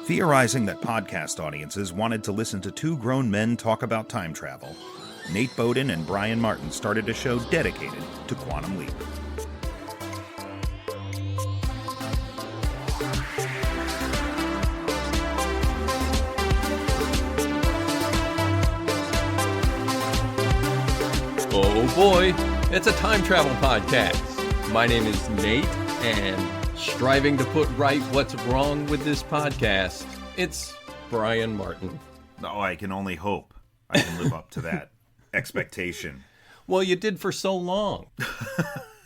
Theorizing that podcast audiences wanted to listen to two grown men talk about time travel, Nate Bowden and Brian Martin started a show dedicated to Quantum Leap. Oh boy, it's a time travel podcast. My name is Nate, and striving to put right what's wrong with this podcast, it's Brian Martin. Oh, I can only hope I can live up to that expectation. Well, you did for so long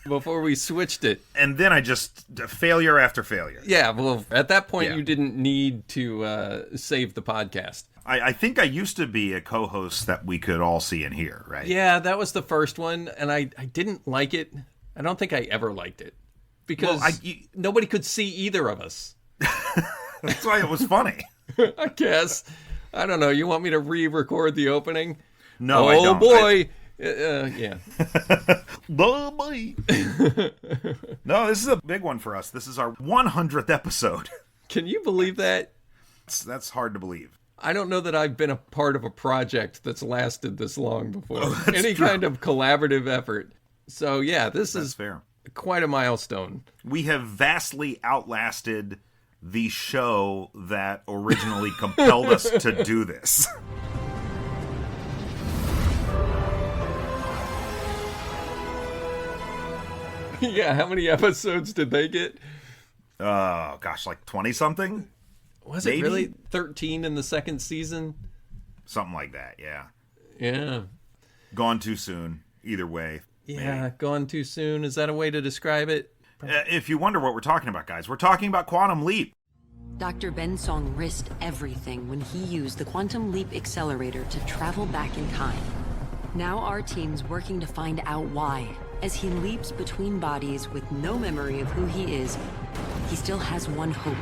before we switched it. And then I just, failure after failure. Yeah, well, at that point, you didn't need to save the podcast. I think I used to be a co-host that we could all see and hear, right? Yeah, that was the first one, and I didn't like it. I don't think I ever liked it. Because nobody could see either of us. That's why it was funny. I guess. I don't know. You want me to re-record the opening? No, I don't. Oh, boy. Yeah. Oh, boy. No, this is a big one for us. This is our 100th episode. Can you believe that? That's hard to believe. I don't know that I've been a part of a project that's lasted this long before. Any kind of collaborative effort. So, yeah, this is fair. Quite a milestone. We have vastly outlasted the show that originally compelled us to do this. Yeah, how many episodes did they get? Oh, gosh, like 20-something? Was Maybe? It really 13 in the second season? Something like that, yeah. Yeah. Gone too soon, either way. Yeah, maybe. Gone too soon. Is that a way to describe it? If you wonder what we're talking about, guys, we're talking about Quantum Leap. Dr. Ben Song risked everything when he used the Quantum Leap accelerator to travel back in time. Now our team's working to find out why. As he leaps between bodies with no memory of who he is, he still has one hope.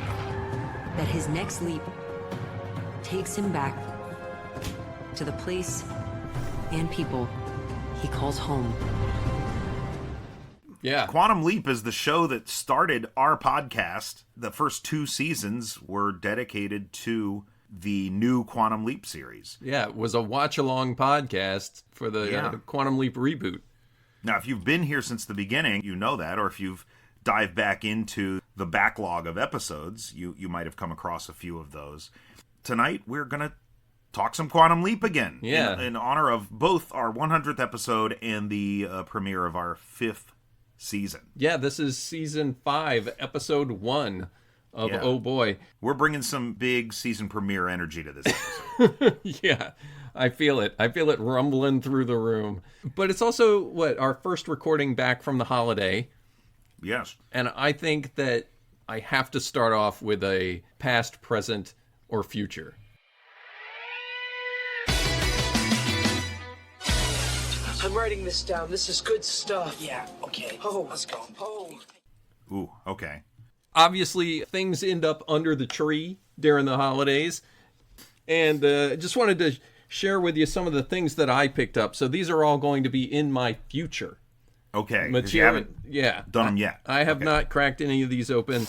That his next leap takes him back to the place and people he calls home. Yeah. Quantum Leap is the show that started our podcast. The first 2 seasons were dedicated to the new Quantum Leap series. Yeah, it was a watch-along podcast for the Quantum Leap reboot. Now, if you've been here since the beginning, you know that, or if you've dived back into the backlog of episodes, you might have come across a few of those. Tonight, we're going to talk some Quantum Leap again. Yeah. In honor of both our 100th episode and the premiere of our 5th season. Yeah, this is season 5, episode 1 of Oh Boy. We're bringing some big season premiere energy to this episode. Yeah, I feel it. I feel it rumbling through the room. But it's also, our first recording back from the holiday. Yes. And I think that I have to start off with a past, present, or future. I'm writing this down. This is good stuff. Yeah, okay. Oh, let's go. Oh. Ooh, okay. Obviously, things end up under the tree during the holidays. And just wanted to share with you some of the things that I picked up. So these are all going to be in my future. Okay. Material, you haven't done them yet. I have not cracked any of these open.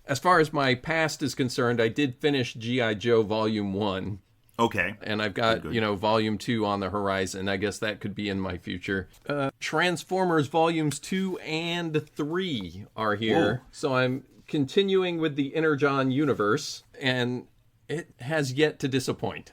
As far as my past is concerned, I did finish G.I. Joe Volume 1. Okay. And I've got, Good. Volume 2 on the horizon. I guess that could be in my future. Transformers Volumes 2 and 3 are here. Whoa. So I'm continuing with the Energon universe, and it has yet to disappoint.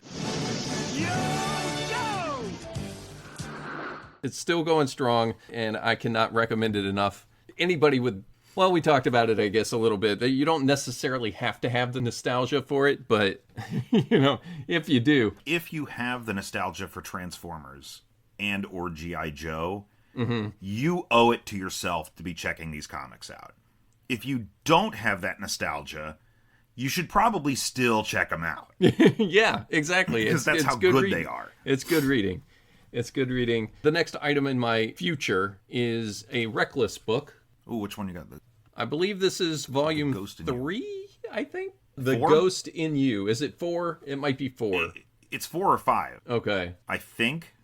It's still going strong, and I cannot recommend it enough. Anybody with... Well, we talked about it, I guess, a little bit. You don't necessarily have to have the nostalgia for it, but, if you do. If you have the nostalgia for Transformers and or G.I. Joe, you owe it to yourself to be checking these comics out. If you don't have that nostalgia, you should probably still check them out. Yeah, exactly. Because that's how good they are. It's good reading. It's good reading. The next item in my future is a Reckless book. Ooh, which one you got? I believe this is volume 3, I think? The 4? Ghost in You. Is it 4? It might be 4. It's 4 or 5. Okay. I think.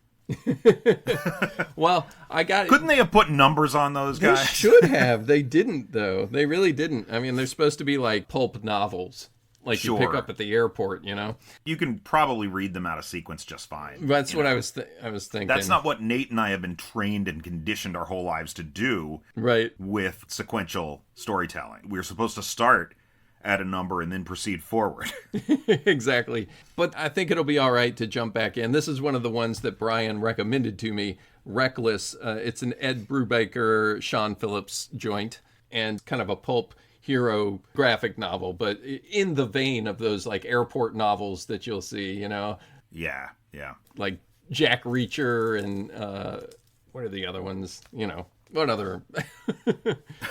Well, I got... Couldn't they have put numbers on those guys? They should have. They didn't, though. They really didn't. I mean, they're supposed to be like pulp novels. like you pick up at the airport, you know? You can probably read them out of sequence just fine. That's what I was thinking. That's not what Nate and I have been trained and conditioned our whole lives to do with sequential storytelling. We're supposed to start at a number and then proceed forward. Exactly. But I think it'll be all right to jump back in. This is one of the ones that Brian recommended to me, Reckless. It's an Ed Brubaker, Sean Phillips joint, and kind of a pulp hero graphic novel, but in the vein of those like airport novels that you'll see, you know? Yeah. Like Jack Reacher and what are the other ones? You know, what other?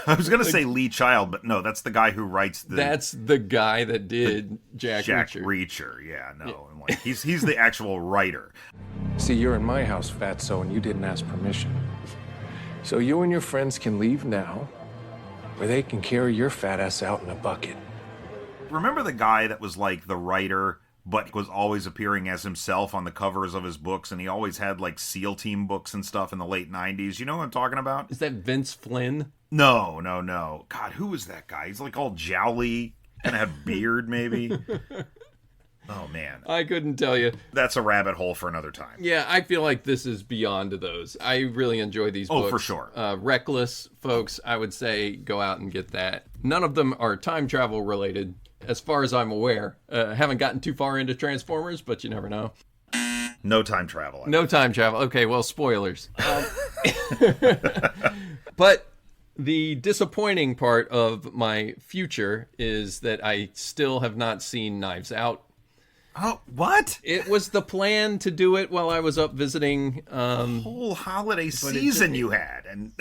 I was going to say Lee Child, but no, that's the guy who writes the... That's the guy that did Jack Reacher. Yeah, no. Yeah. And like, he's the actual writer. See, you're in my house, Fatso, and you didn't ask permission. So you and your friends can leave now, or they can carry your fat ass out in a bucket. Remember the guy that was like the writer, but was always appearing as himself on the covers of his books, and he always had like SEAL Team books and stuff in the late 90s? You know what I'm talking about? Is that Vince Flynn? No. God, who was that guy? He's like all jowly, kind of have beard maybe. Oh, man. I couldn't tell you. That's a rabbit hole for another time. Yeah, I feel like this is beyond those. I really enjoy these books. Oh, for sure. Reckless, folks, I would say go out and get that. None of them are time travel related, as far as I'm aware. Haven't gotten too far into Transformers, but you never know. No time travel. No time travel. Okay, well, spoilers. But the disappointing part of my future is that I still have not seen Knives Out. Oh, what? It was the plan to do it while I was up visiting. Whole holiday season you had, and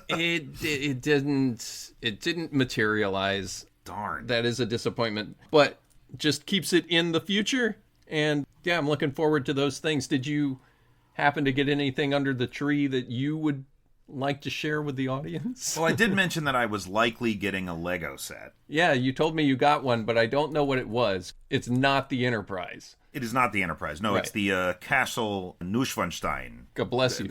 it didn't materialize. Darn. That is a disappointment, but just keeps it in the future. And yeah, I'm looking forward to those things. Did you happen to get anything under the tree that you would like to share with the audience? Well, I did mention that I was likely getting a Lego set. Yeah, you told me you got one, but I don't know what it was. It's not the Enterprise. It is not the Enterprise. No, right. It's the Castle Neuschwanstein. God bless you.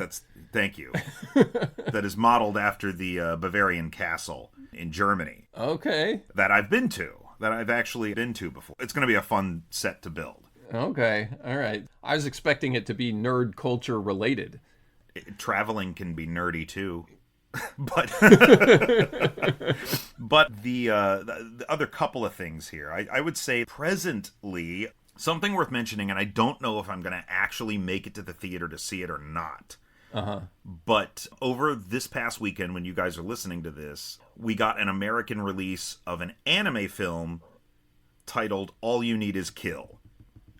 Thank you. That is modeled after the Bavarian Castle in Germany. Okay. That I've been to. That I've actually been to before. It's going to be a fun set to build. Okay. All right. I was expecting it to be nerd culture related. Traveling can be nerdy too. But the other couple of things here, I would say presently, something worth mentioning, and I don't know if I'm going to actually make it to the theater to see it or not. But over this past weekend, when you guys are listening to this, we got an American release of an anime film titled All You Need Is Kill.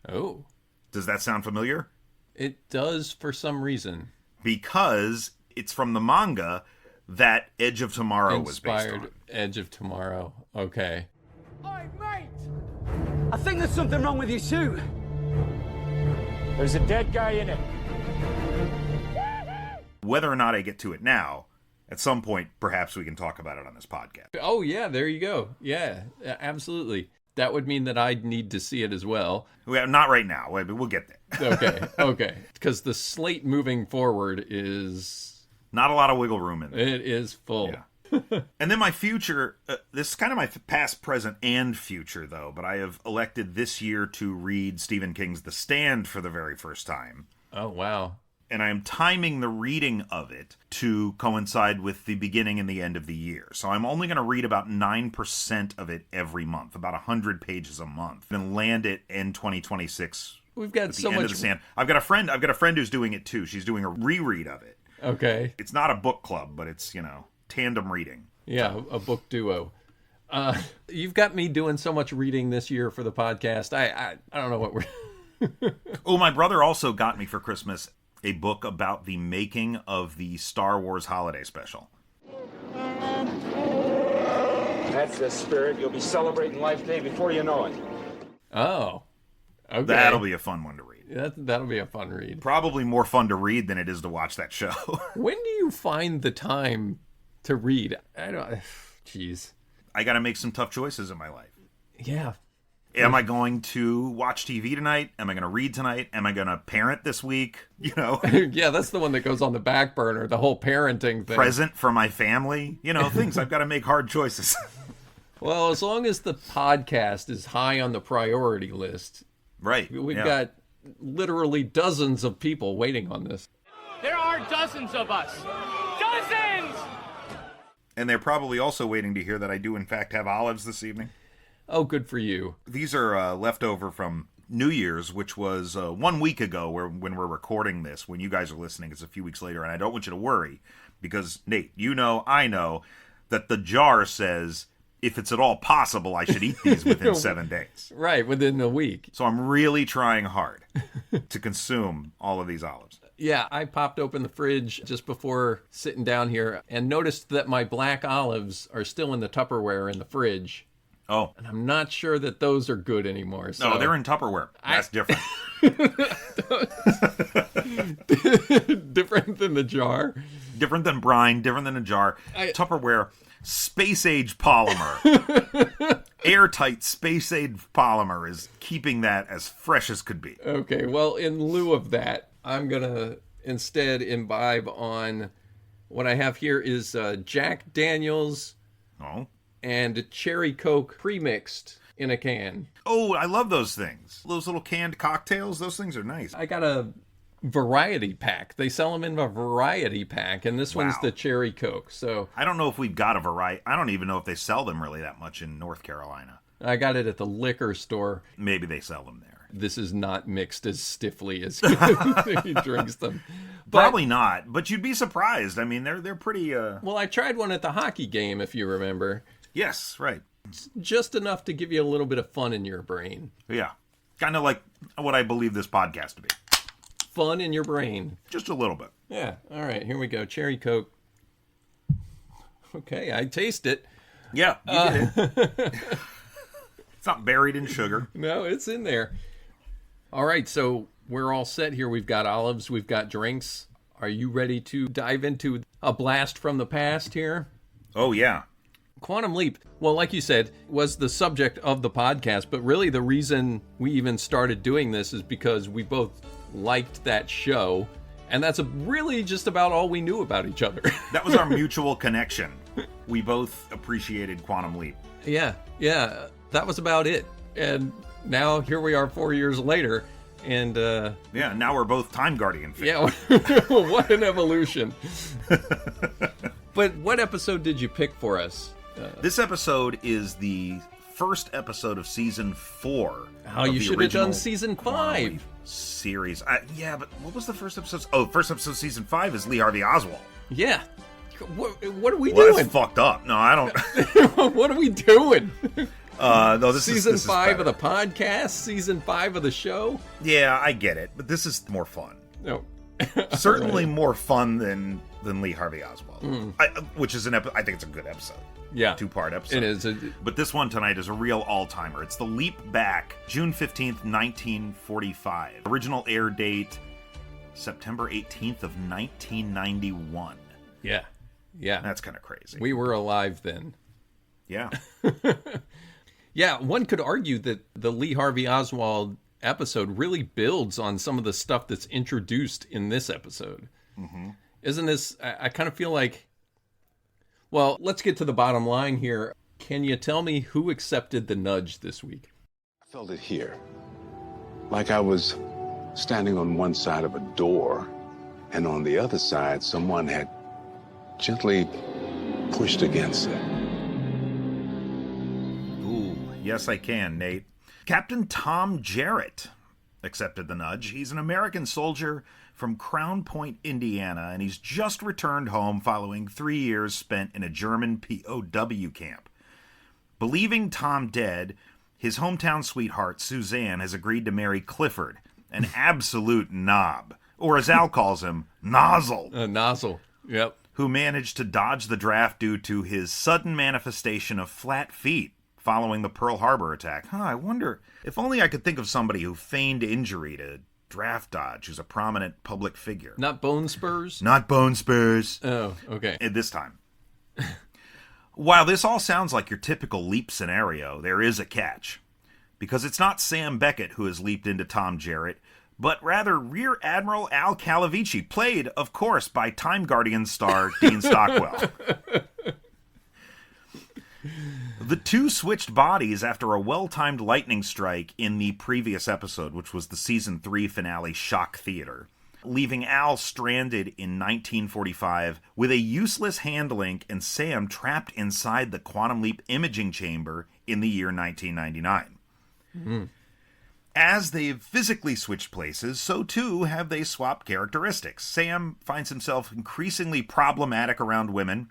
Oh. Does that sound familiar? It does for some reason. Because it's from the manga that Edge of Tomorrow was based on. Edge of Tomorrow. Okay. Oi, mate! I think there's something wrong with your suit. There's a dead guy in it. Whether or not I get to it now, at some point, perhaps we can talk about it on this podcast. Oh, yeah, there you go. Yeah, absolutely. That would mean that I'd need to see it as well. Not right now, but we'll get there. Okay. Because the slate moving forward is... Not a lot of wiggle room in there. It is full. Yeah. And then my future, this is kind of my past, present, and future, though, but I have elected this year to read Stephen King's The Stand for the very first time. Oh, wow. And I am timing the reading of it to coincide with the beginning and the end of the year. So I'm only going to read about 9% of it every month, about 100 pages a month, and land it in 2026. We've got so much. I've got a friend who's doing it too. She's doing a reread of it. Okay. It's not a book club, but it's, tandem reading. Yeah, a book duo. You've got me doing so much reading this year for the podcast. I don't know what we're... Oh, my brother also got me for Christmas a book about the making of the Star Wars holiday special. That's the spirit. You'll be celebrating Life Day before you know it. Oh, okay. That'll be a fun one to read. That'll be a fun read. Probably more fun to read than it is to watch that show. When do you find the time to read? Jeez. I got to make some tough choices in my life. Yeah. Am I going to watch TV tonight? Am I going to read tonight? Am I going to parent this week? Yeah, that's the one that goes on the back burner, the whole parenting thing. Present for my family? Things. I've got to make hard choices. Well, as long as the podcast is high on the priority list, Right. we've got literally dozens of people waiting on this. There are dozens of us. Dozens! And they're probably also waiting to hear that I do, in fact, have olives this evening. Oh, good for you. These are leftover from New Year's, which was 1 week ago when we're recording this. When you guys are listening, it's a few weeks later. And I don't want you to worry because, Nate, I know that the jar says, if it's at all possible, I should eat these within 7 days. Right, within a week. So I'm really trying hard to consume all of these olives. Yeah, I popped open the fridge just before sitting down here and noticed that my black olives are still in the Tupperware in the fridge. Oh. And I'm not sure that those are good anymore. So. No, they're in Tupperware. That's different. Different than the jar. Different than brine, different than a jar. Tupperware, space-age polymer. Airtight space-age polymer is keeping that as fresh as could be. Okay, well, in lieu of that, I'm going to instead imbibe on what I have here is Jack Daniels and Cherry Coke pre-mixed in a can. Oh, I love those things. Those little canned cocktails, those things are nice. I got a variety pack. They sell them in a variety pack, and this one's the Cherry Coke. So I don't know if we've got a variety. I don't even know if they sell them really that much in North Carolina. I got it at the liquor store. Maybe they sell them there. This is not mixed as stiffly as he drinks them. Probably not, but you'd be surprised. I mean, they're pretty... Well, I tried one at the hockey game, if you remember. Yes, right. It's just enough to give you a little bit of fun in your brain. Yeah. Kind of like what I believe this podcast to be. Fun in your brain. Just a little bit. Yeah. All right, here we go. Cherry Coke. Okay, I taste it. Yeah, you did it. It's not buried in sugar. No, it's in there. All right, so we're all set here. We've got olives. We've got drinks. Are you ready to dive into a blast from the past here? Oh, yeah. Quantum Leap, well, like you said, was the subject of the podcast, but really the reason we even started doing this is because we both liked that show, and that's really just about all we knew about each other. That was our mutual connection. We both appreciated Quantum Leap. Yeah, that was about it. And now here we are 4 years later, and yeah, now we're both Time Guardian fans. Yeah, what an evolution. But what episode did you pick for us? This episode is the first episode of season 4. Oh, you should have done season 5 series. Yeah, but what was the first episode? Oh, first episode of season 5 is Lee Harvey Oswald. Yeah. What are we doing? That's fucked up. No, I don't. What are we doing? No, this season is 5 of the podcast, season 5 of the show. Yeah, I get it, but this is more fun. No, certainly more fun than Lee Harvey Oswald, which is I think it's a good episode. Yeah, 2-part episode. It is. But this one tonight is a real all-timer. It's the Leap Back, June 15th, 1945. Original air date, September 18th of 1991. Yeah. That's kind of crazy. We were alive then. Yeah. Yeah, one could argue that the Lee Harvey Oswald episode really builds on some of the stuff that's introduced in this episode. Mm-hmm. Isn't this, I kind of feel like, well, let's get to the bottom line here. Can you tell me who accepted the nudge this week? I felt it here. Like I was standing on one side of a door, and on the other side, someone had gently pushed against it. Ooh, yes I can, Nate. Captain Tom Jarrett accepted the nudge. He's an American soldier from Crown Point, Indiana, and he's just returned home following 3 years spent in a German POW camp. Believing Tom dead, his hometown sweetheart, Suzanne, has agreed to marry Clifford, an absolute knob, or as Al calls him, nozzle. Nozzle, yep. Who managed to dodge the draft due to his sudden manifestation of flat feet following the Pearl Harbor attack. I wonder, if only I could think of somebody who feigned injury to draft dodge, who's a prominent public figure. Not Bone Spurs? Not Bone Spurs. Oh, okay. At this time. While this all sounds like your typical leap scenario, there is a catch. Because it's not Sam Beckett who has leaped into Tom Jarrett, but rather Rear Admiral Al Calavicci, played, of course, by Time Guardian star Dean Stockwell. The two switched bodies after a well-timed lightning strike in the previous episode, which was the Season 3 finale Shock Theater, leaving Al stranded in 1945 with a useless hand link and Sam trapped inside the Quantum Leap imaging chamber in the year 1999. Mm-hmm. As they've physically switched places, so too have they swapped characteristics. Sam finds himself increasingly problematic around women,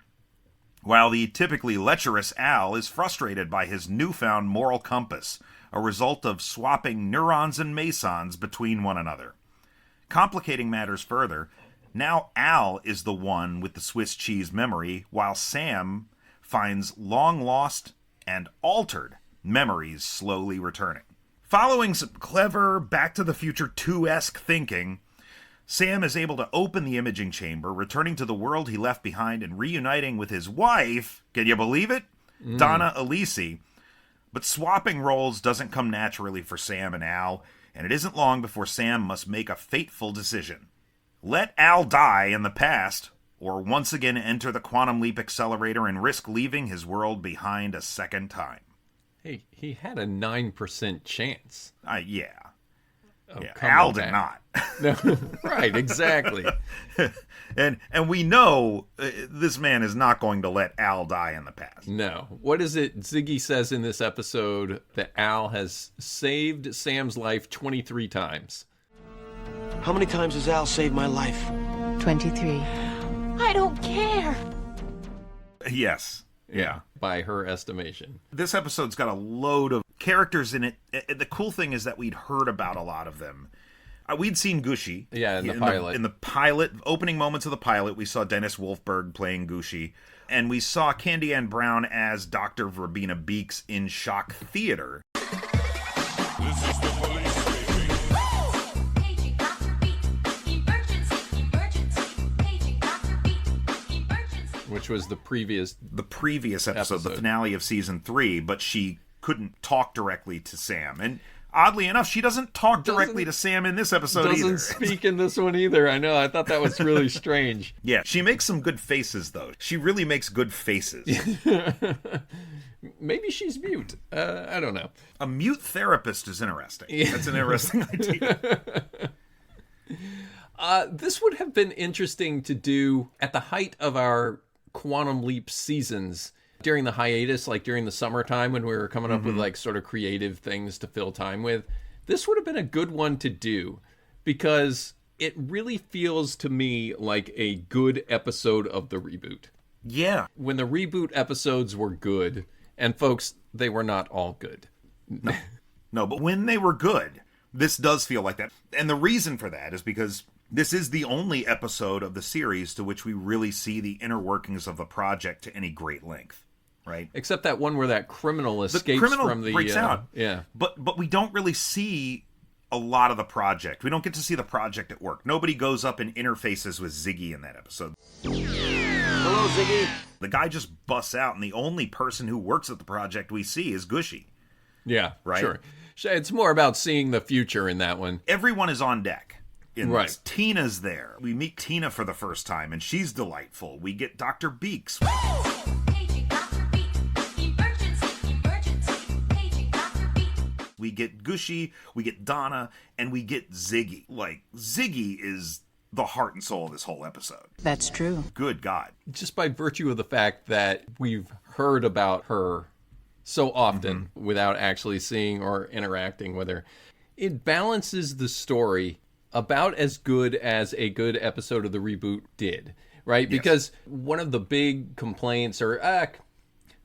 while the typically lecherous Al is frustrated by his newfound moral compass, a result of swapping neurons and mesons between one another. Complicating matters further, now Al is the one with the Swiss cheese memory, while Sam finds long-lost and altered memories slowly returning. Following some clever Back to the Future 2-esque thinking, Sam is able to open the imaging chamber, returning to the world he left behind and reuniting with his wife, can you believe it? Donna Elisi. But swapping roles doesn't come naturally for Sam and Al, and it isn't long before Sam must make a fateful decision. Let Al die in the past, or once again enter the Quantum Leap accelerator and risk leaving his world behind a second time. Hey, he had a 9% chance. Yeah. Oh, yeah. Al did not. No, right, exactly. and we know this man is not going to let Al die in the past. No. What is it Ziggy says in this episode that Al has saved Sam's life 23 times? How many times has Al saved my life? 23. I don't care. Yes. Yeah. By her estimation. This episode's got a load of characters in it. The cool thing is that we'd heard about a lot of them. We'd seen Gushi. Yeah, in the pilot. In the pilot, opening moments of the pilot, we saw Dennis Wolfberg playing Gushi. And we saw Candy Ann Brown as Dr. Verbena Beeks in Shock Theater. This is the police speaking. Paging Dr. Beek. Emergency. Paging Dr. Beek. Emergency. Which was the previous episode, the finale of Season 3, but she couldn't talk directly to Sam. And oddly enough, she doesn't talk directly to Sam in this episode either. Doesn't speak in this one either. I know. I thought that was really strange. Yeah, she makes some good faces, though. She really makes good faces. Maybe she's mute. I don't know. A mute therapist is interesting. Yeah. That's an interesting idea. This would have been interesting to do at the height of our Quantum Leap seasons, during the hiatus, like during the summertime when we were coming up with like sort of creative things to fill time with. This would have been a good one to do because it really feels to me like a good episode of the reboot. Yeah. When the reboot episodes were good, and folks, they were not all good. No, but when they were good, this does feel like that. And the reason for that is because this is the only episode of the series to which we really see the inner workings of the project to any great length. Right, except that one where that criminal escapes from the breaks out. Yeah, but we don't really see a lot of the project. We don't get to see the project at work. Nobody goes up and interfaces with Ziggy in that episode. Hello, Ziggy. The guy just busts out, and the only person who works at the project we see is Gushi. Yeah, right. Sure, it's more about seeing the future in that one. Everyone is on deck. Right. This. Tina's there. We meet Tina for the first time, and she's delightful. We get Dr. Beeks. We get Gushi, we get Donna, and we get Ziggy. Like, Ziggy is the heart and soul of this whole episode. That's true. Good God. Just by virtue of the fact that we've heard about her so often without actually seeing or interacting with her, it balances the story about as good as a good episode of the reboot did, right? Yes. Because one of the big complaints or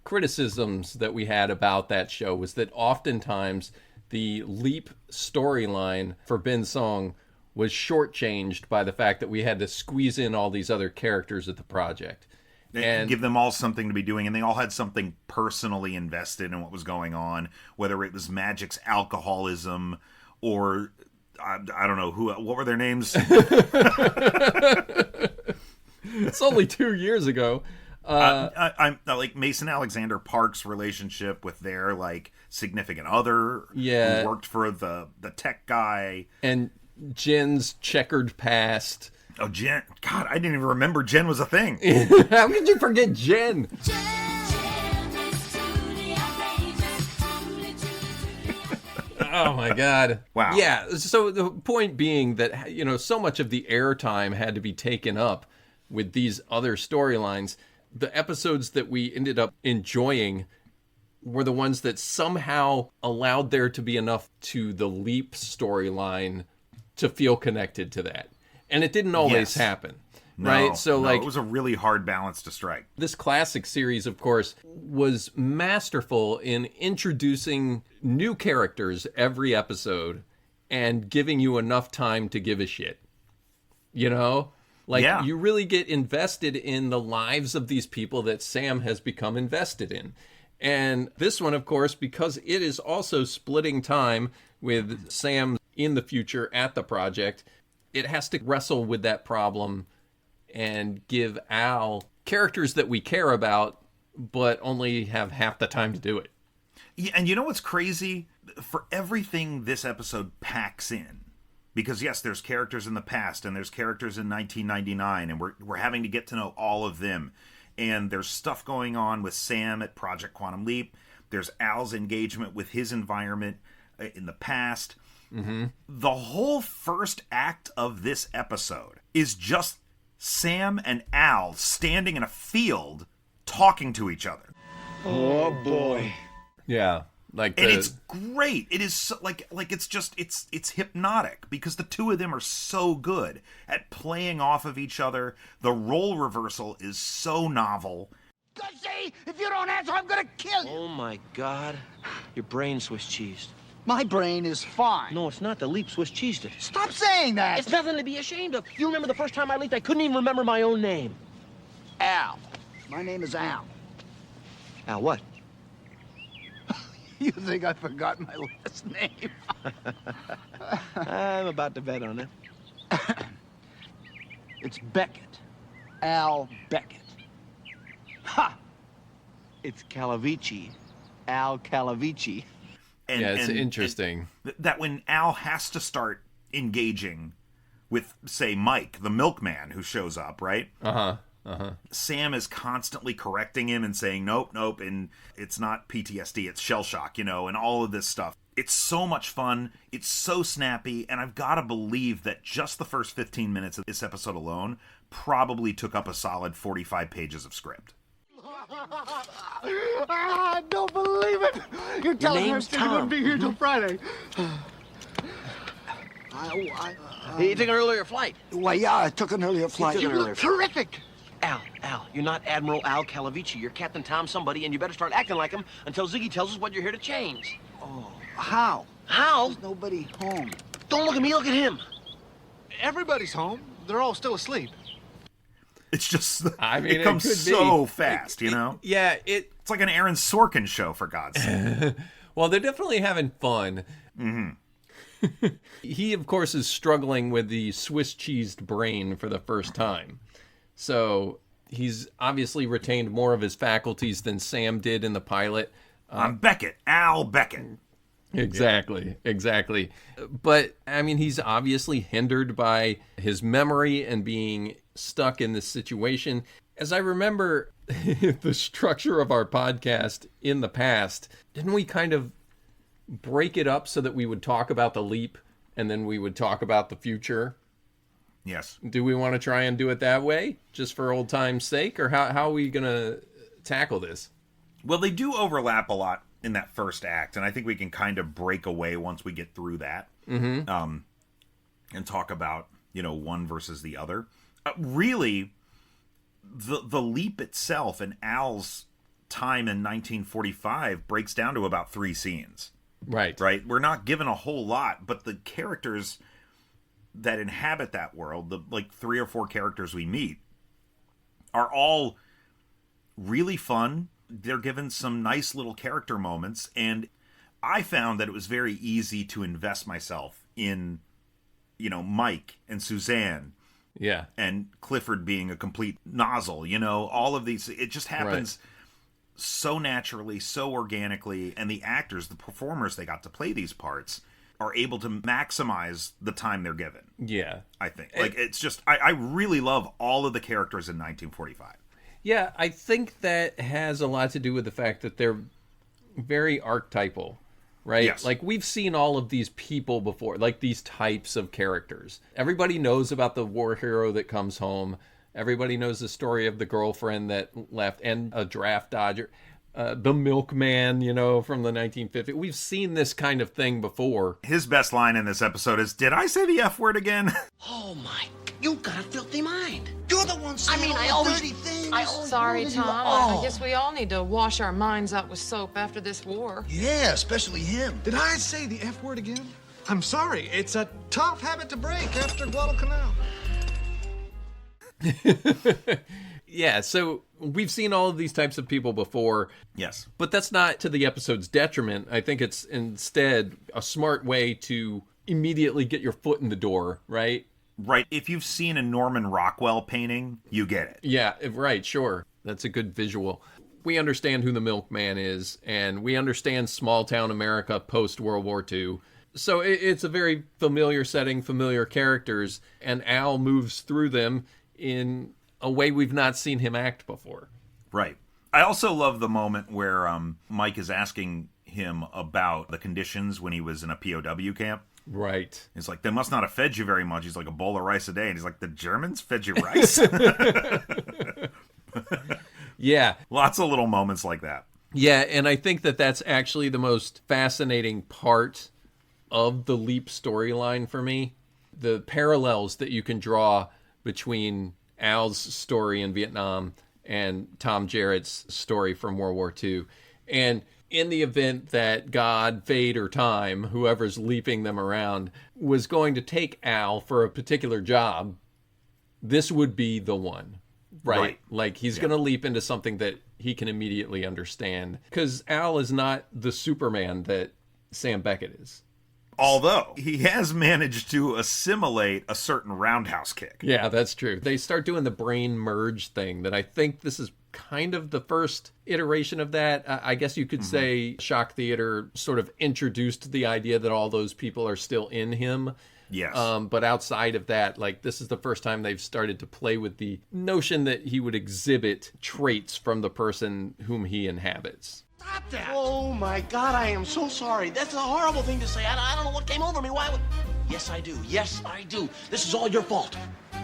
criticisms that we had about that show was that oftentimes the Leap storyline for Ben Song was shortchanged by the fact that we had to squeeze in all these other characters at the project. And give them all something to be doing, and they all had something personally invested in what was going on, whether it was Magic's alcoholism or I don't know what were their names. It's only 2 years ago. I'm like Mason Alexander Park's relationship with their like significant other, who worked for the tech guy, and Jen's checkered past. Oh, Jen! God, I didn't even remember Jen was a thing. How could you forget Jen? Oh my God. Wow. Yeah. So the point being that, so much of the airtime had to be taken up with these other storylines. The episodes that we ended up enjoying were the ones that somehow allowed there to be enough to the Leap storyline to feel connected to that. And it didn't always happen. Right? So it was a really hard balance to strike. This classic series, of course, was masterful in introducing new characters every episode and giving you enough time to give a shit. You really get invested in the lives of these people that Sam has become invested in. And this one, of course, because it is also splitting time with Sam in the future at the project, it has to wrestle with that problem and give Al characters that we care about, but only have half the time to do it. Yeah, and you know what's crazy? For everything this episode packs in, because yes, there's characters in the past, and there's characters in 1999, and we're having to get to know all of them. And there's stuff going on with Sam at Project Quantum Leap. There's Al's engagement with his environment in the past. Mm-hmm. The whole first act of this episode is just Sam and Al standing in a field talking to each other. Oh boy. Yeah. And it's great. It is so, it's hypnotic because the two of them are so good at playing off of each other. The role reversal is so novel. See, if you don't answer, I'm gonna kill you. Oh my God. Your brain's Swiss cheesed. My brain is fine. No, it's not. The Leap Swiss cheesed it. Stop saying that. It's nothing to be ashamed of. You remember the first time I leaped, I couldn't even remember my own name. Al. My name is Al. Al what? You think I forgot my last name? I'm about to bet on it. It's Beckett. Al Beckett. Ha! It's Calavicci. Al Calavicci. It's interesting. That when Al has to start engaging with, say, Mike, the milkman who shows up, right? Sam is constantly correcting him and saying, nope, and it's not PTSD, it's shell shock, and all of this stuff. It's so much fun. It's so snappy. And I've got to believe that just the first 15 minutes of this episode alone probably took up a solid 45 pages of script. I don't believe it. You're telling me I'm going to be here till Friday. You took an earlier flight. Well, yeah, I took an earlier flight. You look terrific. Al, you're not Admiral Al Calavicci. You're Captain Tom somebody, and you better start acting like him until Ziggy tells us what you're here to change. Oh, how? How? There's nobody home. Don't look at me, look at him. Everybody's home. They're all still asleep. It's just, it comes could so be. fast, Yeah, it's like an Aaron Sorkin show, for God's sake. Well, they're definitely having fun. Mm-hmm. He, of course, is struggling with the Swiss cheesed brain for the first time. So he's obviously retained more of his faculties than Sam did in the pilot. I'm Beckett, Al Beckett. Exactly. But, he's obviously hindered by his memory and being stuck in this situation. As I remember the structure of our podcast in the past, didn't we kind of break it up so that we would talk about the leap and then we would talk about the future? Yes. Do we want to try and do it that way, just for old time's sake, or how are we going to tackle this? Well, they do overlap a lot in that first act, and I think we can kind of break away once we get through that, and talk about, one versus the other. Really, the leap itself and Al's time in 1945 breaks down to about 3 scenes. Right. We're not given a whole lot, but the characters that inhabit that world, the 3 or 4 characters we meet, are all really fun. They're given some nice little character moments, and I found that it was very easy to invest myself in, Mike and Suzanne. Yeah. And Clifford being a complete nozzle, all of these, it just happens so naturally, so organically, and the actors, the performers they got to play these parts are able to maximize the time they're given. Yeah. I think. It's just, I really love all of the characters in 1945. Yeah, I think that has a lot to do with the fact that they're very archetypal. right? Yes. Like, we've seen all of these people before, like these types of characters. Everybody knows about the war hero that comes home. Everybody knows the story of the girlfriend that left and a draft dodger. The milkman, from the 1950s. We've seen this kind of thing before. His best line in this episode is, "Did I say the F word again?" Oh my, you got a filthy mind. You're the one saying I all the always- dirty things. Sorry, Tom. Oh. I guess we all need to wash our minds out with soap after this war. Yeah, especially him. Did I say the F word again? I'm sorry. It's a tough habit to break after Guadalcanal. Yeah, so we've seen all of these types of people before. Yes. But that's not to the episode's detriment. I think it's instead a smart way to immediately get your foot in the door, right? Right. If you've seen a Norman Rockwell painting, you get it. Yeah, right, sure. That's a good visual. We understand who the milkman is, and we understand small town America post-World War II. So it's a very familiar setting, familiar characters, and Al moves through them in a way we've not seen him act before. Right. I also love the moment where Mike is asking him about the conditions when he was in a POW camp. Right. He's like, "They must not have fed you very much." He's like, "A bowl of rice a day." And he's like, "The Germans fed you rice?" Yeah. Lots of little moments like that. Yeah, and I think that that's actually the most fascinating part of the Leap storyline for me. The parallels that you can draw between Al's story in Vietnam and Tom Jarrett's story from World War II. And in the event that God, fate, or time, whoever's leaping them around, was going to take Al for a particular job, this would be the one, right? Like, he's going to leap into something that he can immediately understand. Because Al is not the Superman that Sam Beckett is. Although, he has managed to assimilate a certain roundhouse kick. Yeah, that's true. They start doing the brain merge thing that I think this is kind of the first iteration of that. I guess you could say Shock Theater sort of introduced the idea that all those people are still in him. Yes. But outside of that, like, this is the first time they've started to play with the notion that he would exhibit traits from the person whom he inhabits. Stop that! Oh my God, I am so sorry. That's a horrible thing to say. I don't know what came over me. Why would... Yes, I do. Yes, I do. This is all your fault.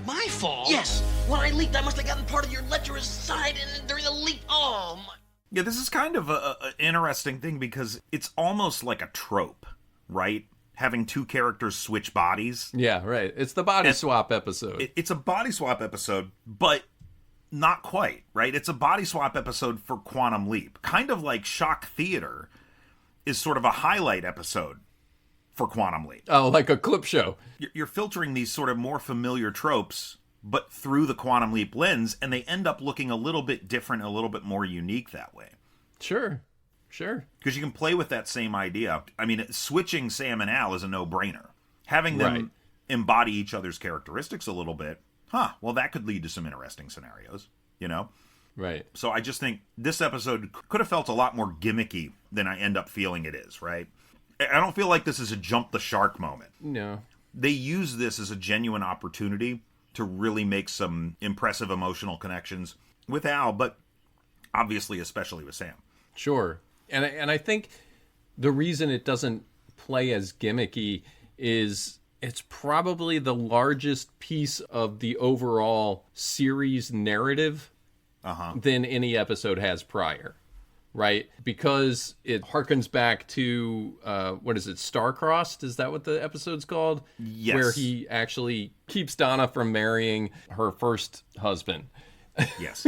My fault? Yes. When I leaked, I must have gotten part of your lecherous side during the leak. Oh, my... Yeah, this is kind of an interesting thing because it's almost like a trope, right? Having two characters switch bodies. Yeah, right. It's the body swap episode. It's a body swap episode, but not quite, right? It's a body swap episode for Quantum Leap. Kind of like Shock Theater is sort of a highlight episode for Quantum Leap. Oh, like a clip show. You're filtering these sort of more familiar tropes, but through the Quantum Leap lens, and they end up looking a little bit different, a little bit more unique that way. Sure. Because you can play with that same idea. I mean, switching Sam and Al is a no-brainer. Having them embody each other's characteristics a little bit, well, that could lead to some interesting scenarios, Right. So I just think this episode could have felt a lot more gimmicky than I end up feeling it is, right? I don't feel like this is a jump the shark moment. No. They use this as a genuine opportunity to really make some impressive emotional connections with Al, but obviously especially with Sam. Sure. And I think the reason it doesn't play as gimmicky is it's probably the largest piece of the overall series narrative than any episode has prior, right? Because it harkens back to, what is it, Star-Crossed? Is that what the episode's called? Yes. Where he actually keeps Donna from marrying her first husband. Yes.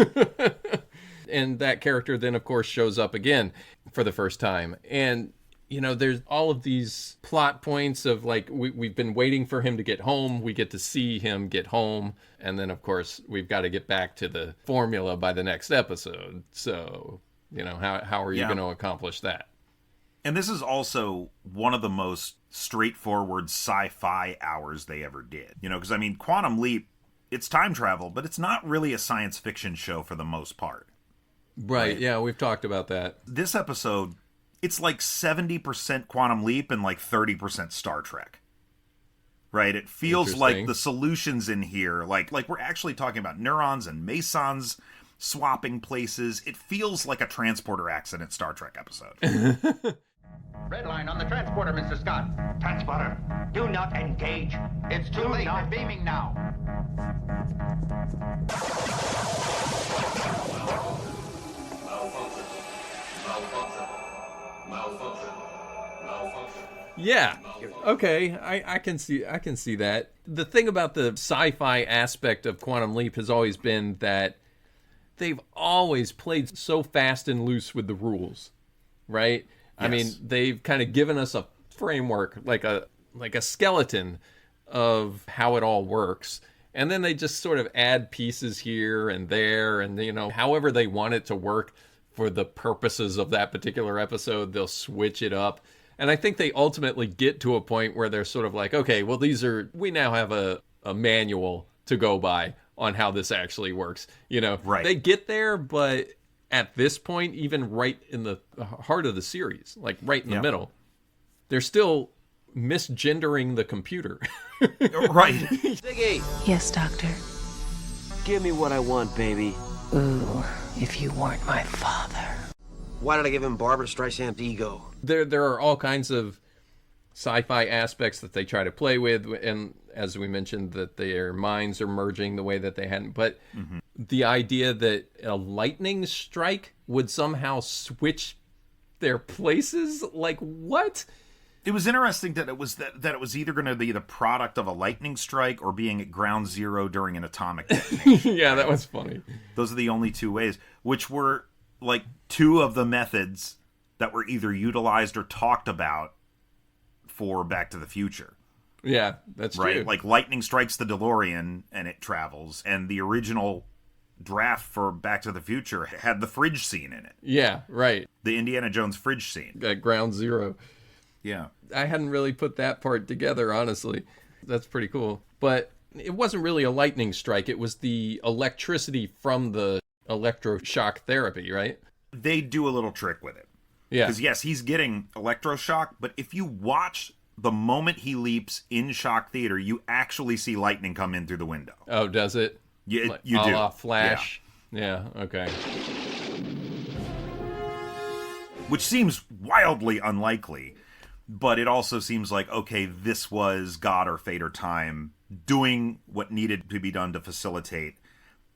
And that character then, of course, shows up again for the first time. And, there's all of these plot points of, like, we've been waiting for him to get home. We get to see him get home. And then, of course, we've got to get back to the formula by the next episode. So, how are you going to accomplish that? And this is also one of the most straightforward sci-fi hours they ever did. Because, Quantum Leap, it's time travel, but it's not really a science fiction show for the most part. Right, yeah, we've talked about that. This episode, it's like 70% Quantum Leap and like 30% Star Trek. Right? It feels like the solutions in here, like we're actually talking about neurons and mesons swapping places. It feels like a transporter accident Star Trek episode. Red line on the transporter, Mr. Scott. Transporter, do not engage. It's too late. We're beaming now. Yeah. Okay. I can see that. The thing about the sci-fi aspect of Quantum Leap has always been that they've always played so fast and loose with the rules, right? Yes. I mean, they've kind of given us a framework, like a skeleton of how it all works. And then they just sort of add pieces here and there, and however they want it to work for the purposes of that particular episode, they'll switch it up. And I think they ultimately get to a point where they're sort of like, okay, well, we now have a manual to go by on how this actually works. Right. They get there, but at this point, even right in the heart of the series, like right in the middle, they're still misgendering the computer. Right. Ziggy! Yes, Doctor. Give me what I want, baby. Ooh, if you weren't my father. Why did I give him Barbara Streisand's ego? There are all kinds of sci-fi aspects that they try to play with, and as we mentioned, that their minds are merging the way that they hadn't. But the idea that a lightning strike would somehow switch their places, like what? It was interesting that it was either going to be the product of a lightning strike or being at ground zero during an atomic detonation. Yeah, that was funny. Those are the only two ways, which were like two of the methods that were either utilized or talked about for Back to the Future. Yeah, that's right. True. Like lightning strikes the DeLorean and it travels, and the original draft for Back to the Future had the fridge scene in it. Yeah, right. The Indiana Jones fridge scene at ground zero. Yeah. I hadn't really put that part together, honestly. That's pretty cool. But it wasn't really a lightning strike. It was the electricity from the electroshock therapy, right? They do a little trick with it. Yeah. Because, yes, he's getting electroshock, but if you watch the moment he leaps in shock theater, you actually see lightning come in through the window. Oh, does it? Yeah, you do. Flash. Yeah, okay. Which seems wildly unlikely, but it also seems like, okay, this was God or fate or time doing what needed to be done to facilitate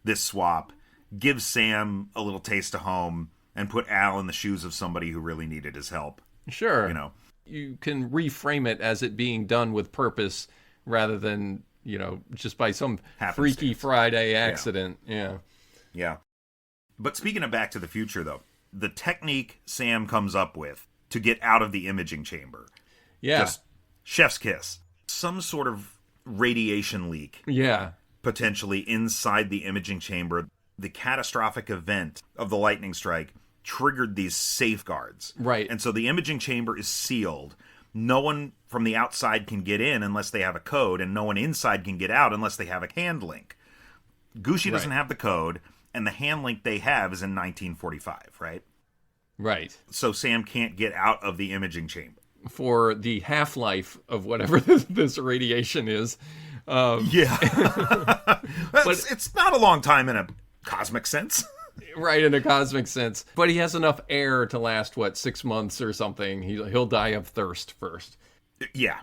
this swap, give Sam a little taste of home, and put Al in the shoes of somebody who really needed his help. Sure. You can reframe it as it being done with purpose rather than, just by some Freaky Friday accident. Yeah. Yeah. But speaking of Back to the Future, though, the technique Sam comes up with to get out of the imaging chamber. Yeah. Just chef's kiss. Some sort of radiation leak. Yeah. Potentially inside the imaging chamber. The catastrophic event of the lightning strike triggered these safeguards. Right. And so the imaging chamber is sealed. No one from the outside can get in unless they have a code, and no one inside can get out unless they have a hand link. Gucci doesn't have the code, and the hand link they have is in 1945, right? Right. So Sam can't get out of the imaging chamber. For the half-life of whatever this radiation is. Yeah. But it's not a long time in a cosmic sense. Right, in a cosmic sense. But he has enough air to last, 6 months or something. He'll die of thirst first. Yeah.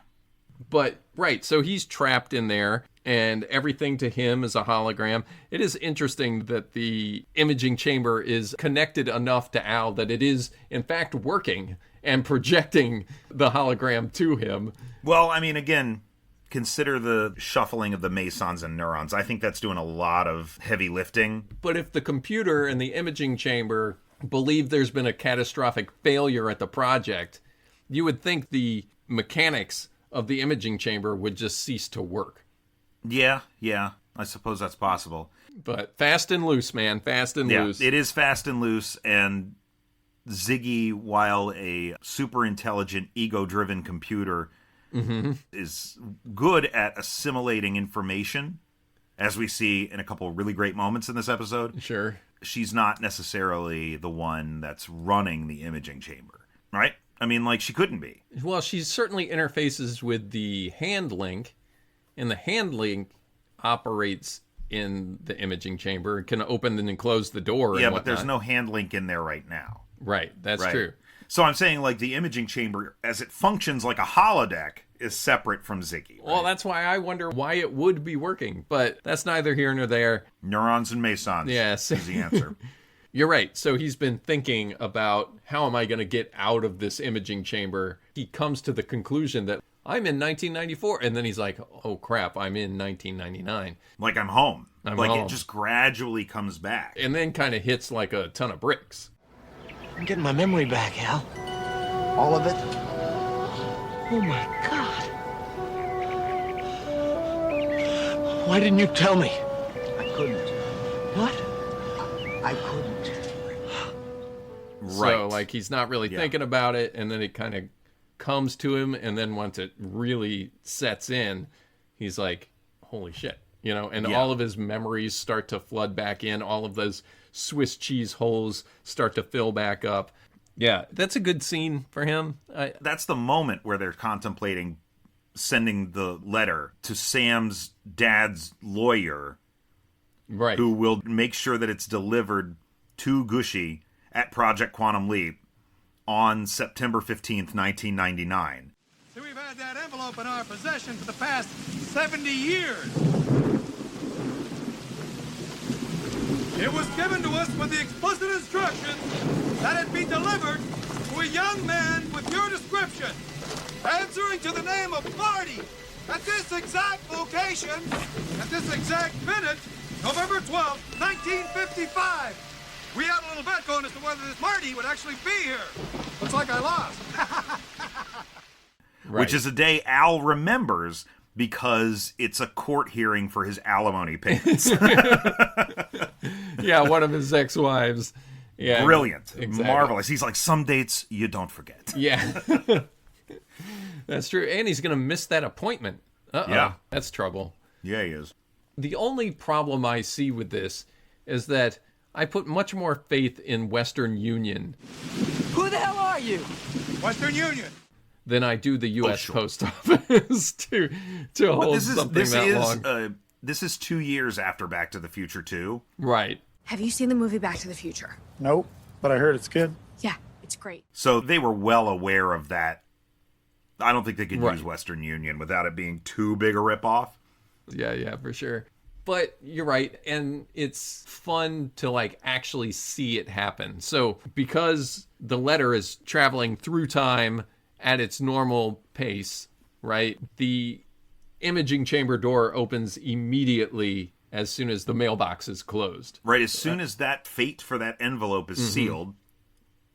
But, right, so he's trapped in there, and everything to him is a hologram. It is interesting that the imaging chamber is connected enough to Al that it is, in fact, working and projecting the hologram to him. Well, I mean, again, consider the shuffling of the mesons and neurons. I think that's doing a lot of heavy lifting. But if the computer and the imaging chamber believe there's been a catastrophic failure at the project, you would think the mechanics of the imaging chamber would just cease to work. Yeah, I suppose that's possible. But fast and loose, man, fast and loose. It is fast and loose, and Ziggy, while a super intelligent, ego-driven computer, is good at assimilating information, as we see in a couple of really great moments in this episode. Sure. She's not necessarily the one that's running the imaging chamber, right? I mean, she couldn't be. Well, she certainly interfaces with the hand link, and the hand link operates in the imaging chamber. It can open and close the door. Yeah, but there's no hand link in there right now. Right, that's true. So I'm saying, like, the imaging chamber, as it functions like a holodeck, is separate from Ziggy. Right? Well, that's why I wonder why it would be working, but that's neither here nor there. Neurons and mesons yes. is the answer. You're right. So he's been thinking about, how am I going to get out of this imaging chamber? He comes to the conclusion that I'm in 1994. And then he's like, oh, crap, I'm in 1999. Like I'm home. I'm like home. It just gradually comes back. And then kind of hits like a ton of bricks. I'm getting my memory back, Al. All of it. Oh, my God. Why didn't you tell me? I couldn't. What? I couldn't. Right. So, like, he's not really thinking about it, and then it kind of comes to him, and then once it really sets in, he's like, holy shit. You know, and all of his memories start to flood back in. All of those Swiss cheese holes start to fill back up. Yeah, that's a good scene for him. That's the moment where they're contemplating sending the letter to Sam's dad's lawyer, right? Who will make sure that it's delivered to Gushy at Project Quantum Leap on September 15th, 1999. So we've had that envelope in our possession for the past 70 years. It was given to us with the explicit instructions that it be delivered to a young man with your description, answering to the name of Marty, at this exact location, at this exact minute, November 12th, 1955. We had a little bet going as to whether this Marty would actually be here. Looks like I lost. Right. Which is a day Al remembers because it's a court hearing for his alimony payments. Yeah, one of his ex-wives. Yeah, brilliant. Exactly. Marvelous. He's like, some dates you don't forget. Yeah. That's true. And he's going to miss that appointment. Yeah. That's trouble. Yeah, he is. The only problem I see with this is that I put much more faith in Western Union. Who the hell are you? Western Union. Than I do the U.S. Post Office to hold something that long. This is 2 years after Back to the Future 2. Right. Have you seen the movie Back to the Future? Nope, but I heard it's good. Yeah, it's great. So they were well aware of that. I don't think they could use Western Union without it being too big a ripoff. Yeah, for sure. But you're right, and it's fun to like actually see it happen. So because the letter is traveling through time at its normal pace, right? The imaging chamber door opens immediately as soon as the mailbox is closed. Right, as soon as that fate for that envelope is sealed,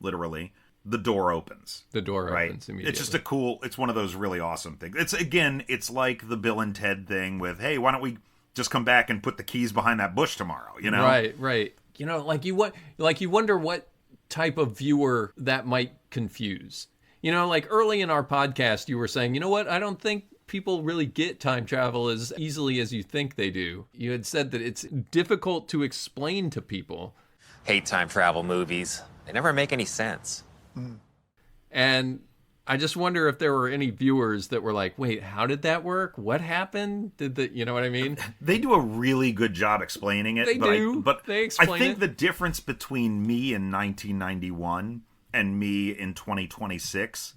literally, the door opens. The door opens immediately. It's just it's one of those really awesome things. It's like the Bill and Ted thing with, hey, why don't we just come back and put the keys behind that bush tomorrow, you know? Right. You know, you wonder what type of viewer that might confuse. You know, like early in our podcast, you were saying, you know what, I don't think people really get time travel as easily as you think they do. You had said that it's difficult to explain to people. Hate time travel movies. They never make any sense. And I just wonder if there were any viewers that were like, wait, how did that work? What happened? You know what I mean? They do a really good job explaining it. They do. They explain I think it. the difference between me in 1991 and me in 2026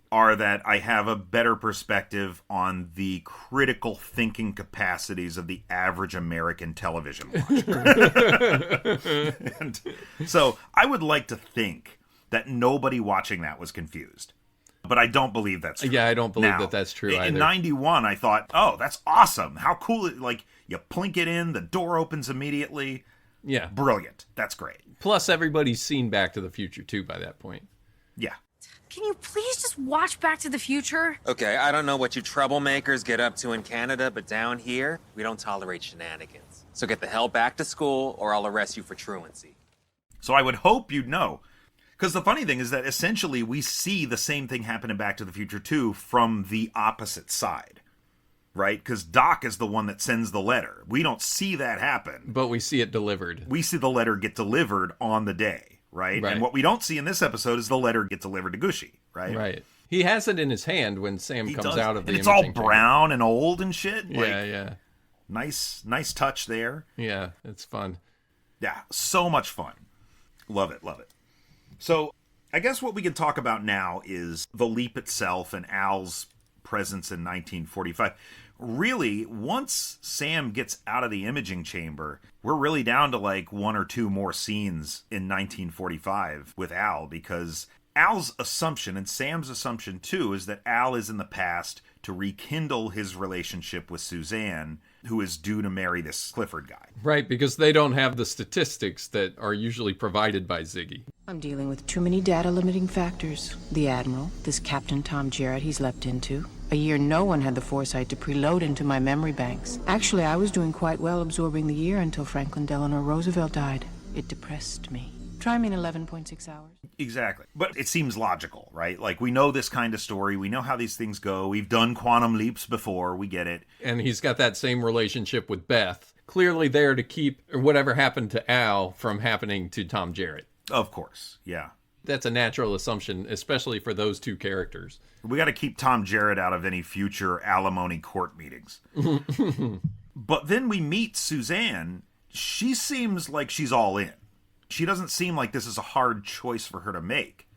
are that I have a better perspective on the critical thinking capacities of the average American television watcher. And so I would like to think that nobody watching that was confused. But I don't believe that's true. Yeah, I don't believe now, that that's true either. In 91, I thought, oh, that's awesome. How cool. Like, you plink it in, the door opens immediately. Yeah. Brilliant. That's great. Plus, everybody's seen Back to the Future, too, by that point. Yeah. Can you please just watch Back to the Future? Okay, I don't know what you troublemakers get up to in Canada, but down here, we don't tolerate shenanigans. So get the hell back to school, or I'll arrest you for truancy. So I would hope you'd know. Because the funny thing is that essentially we see the same thing happen in Back to the Future 2 from the opposite side. Right? Because Doc is the one that sends the letter. We don't see that happen. But we see it delivered. We see the letter get delivered on the day, right? And what we don't see in this episode is the letter get delivered to Gushy, right? Right. He has it in his hand when Sam comes out of the and it's all imaging brown and old and shit. Yeah. Nice touch there. Yeah, it's fun. Yeah, so much fun. Love it. So I guess what we can talk about now is the leap itself and Al's presence in 1945. Really, once Sam gets out of the imaging chamber, we're really down to like 1 or 2 more scenes in 1945 with Al, because Al's assumption, and Sam's assumption too, is that Al is in the past to rekindle his relationship with Suzanne, who is due to marry this Clifford guy. Right, because they don't have the statistics that are usually provided by Ziggy. I'm dealing with too many data limiting factors. The Admiral, this Captain Tom Jarrett he's leapt into. A year no one had the foresight to preload into my memory banks. Actually, I was doing quite well absorbing the year until Franklin Delano Roosevelt died. It depressed me. Try me in 11.6 hours. Exactly. But it seems logical, right? Like, we know this kind of story. We know how these things go. We've done quantum leaps before. We get it. And he's got that same relationship with Beth. Clearly there to keep whatever happened to Al from happening to Tom Jarrett. Of course, yeah. That's a natural assumption, especially for those 2 characters. We got to keep Tom Jarrett out of any future alimony court meetings. But then we meet Suzanne. She seems like she's all in. She doesn't seem like this is a hard choice for her to make.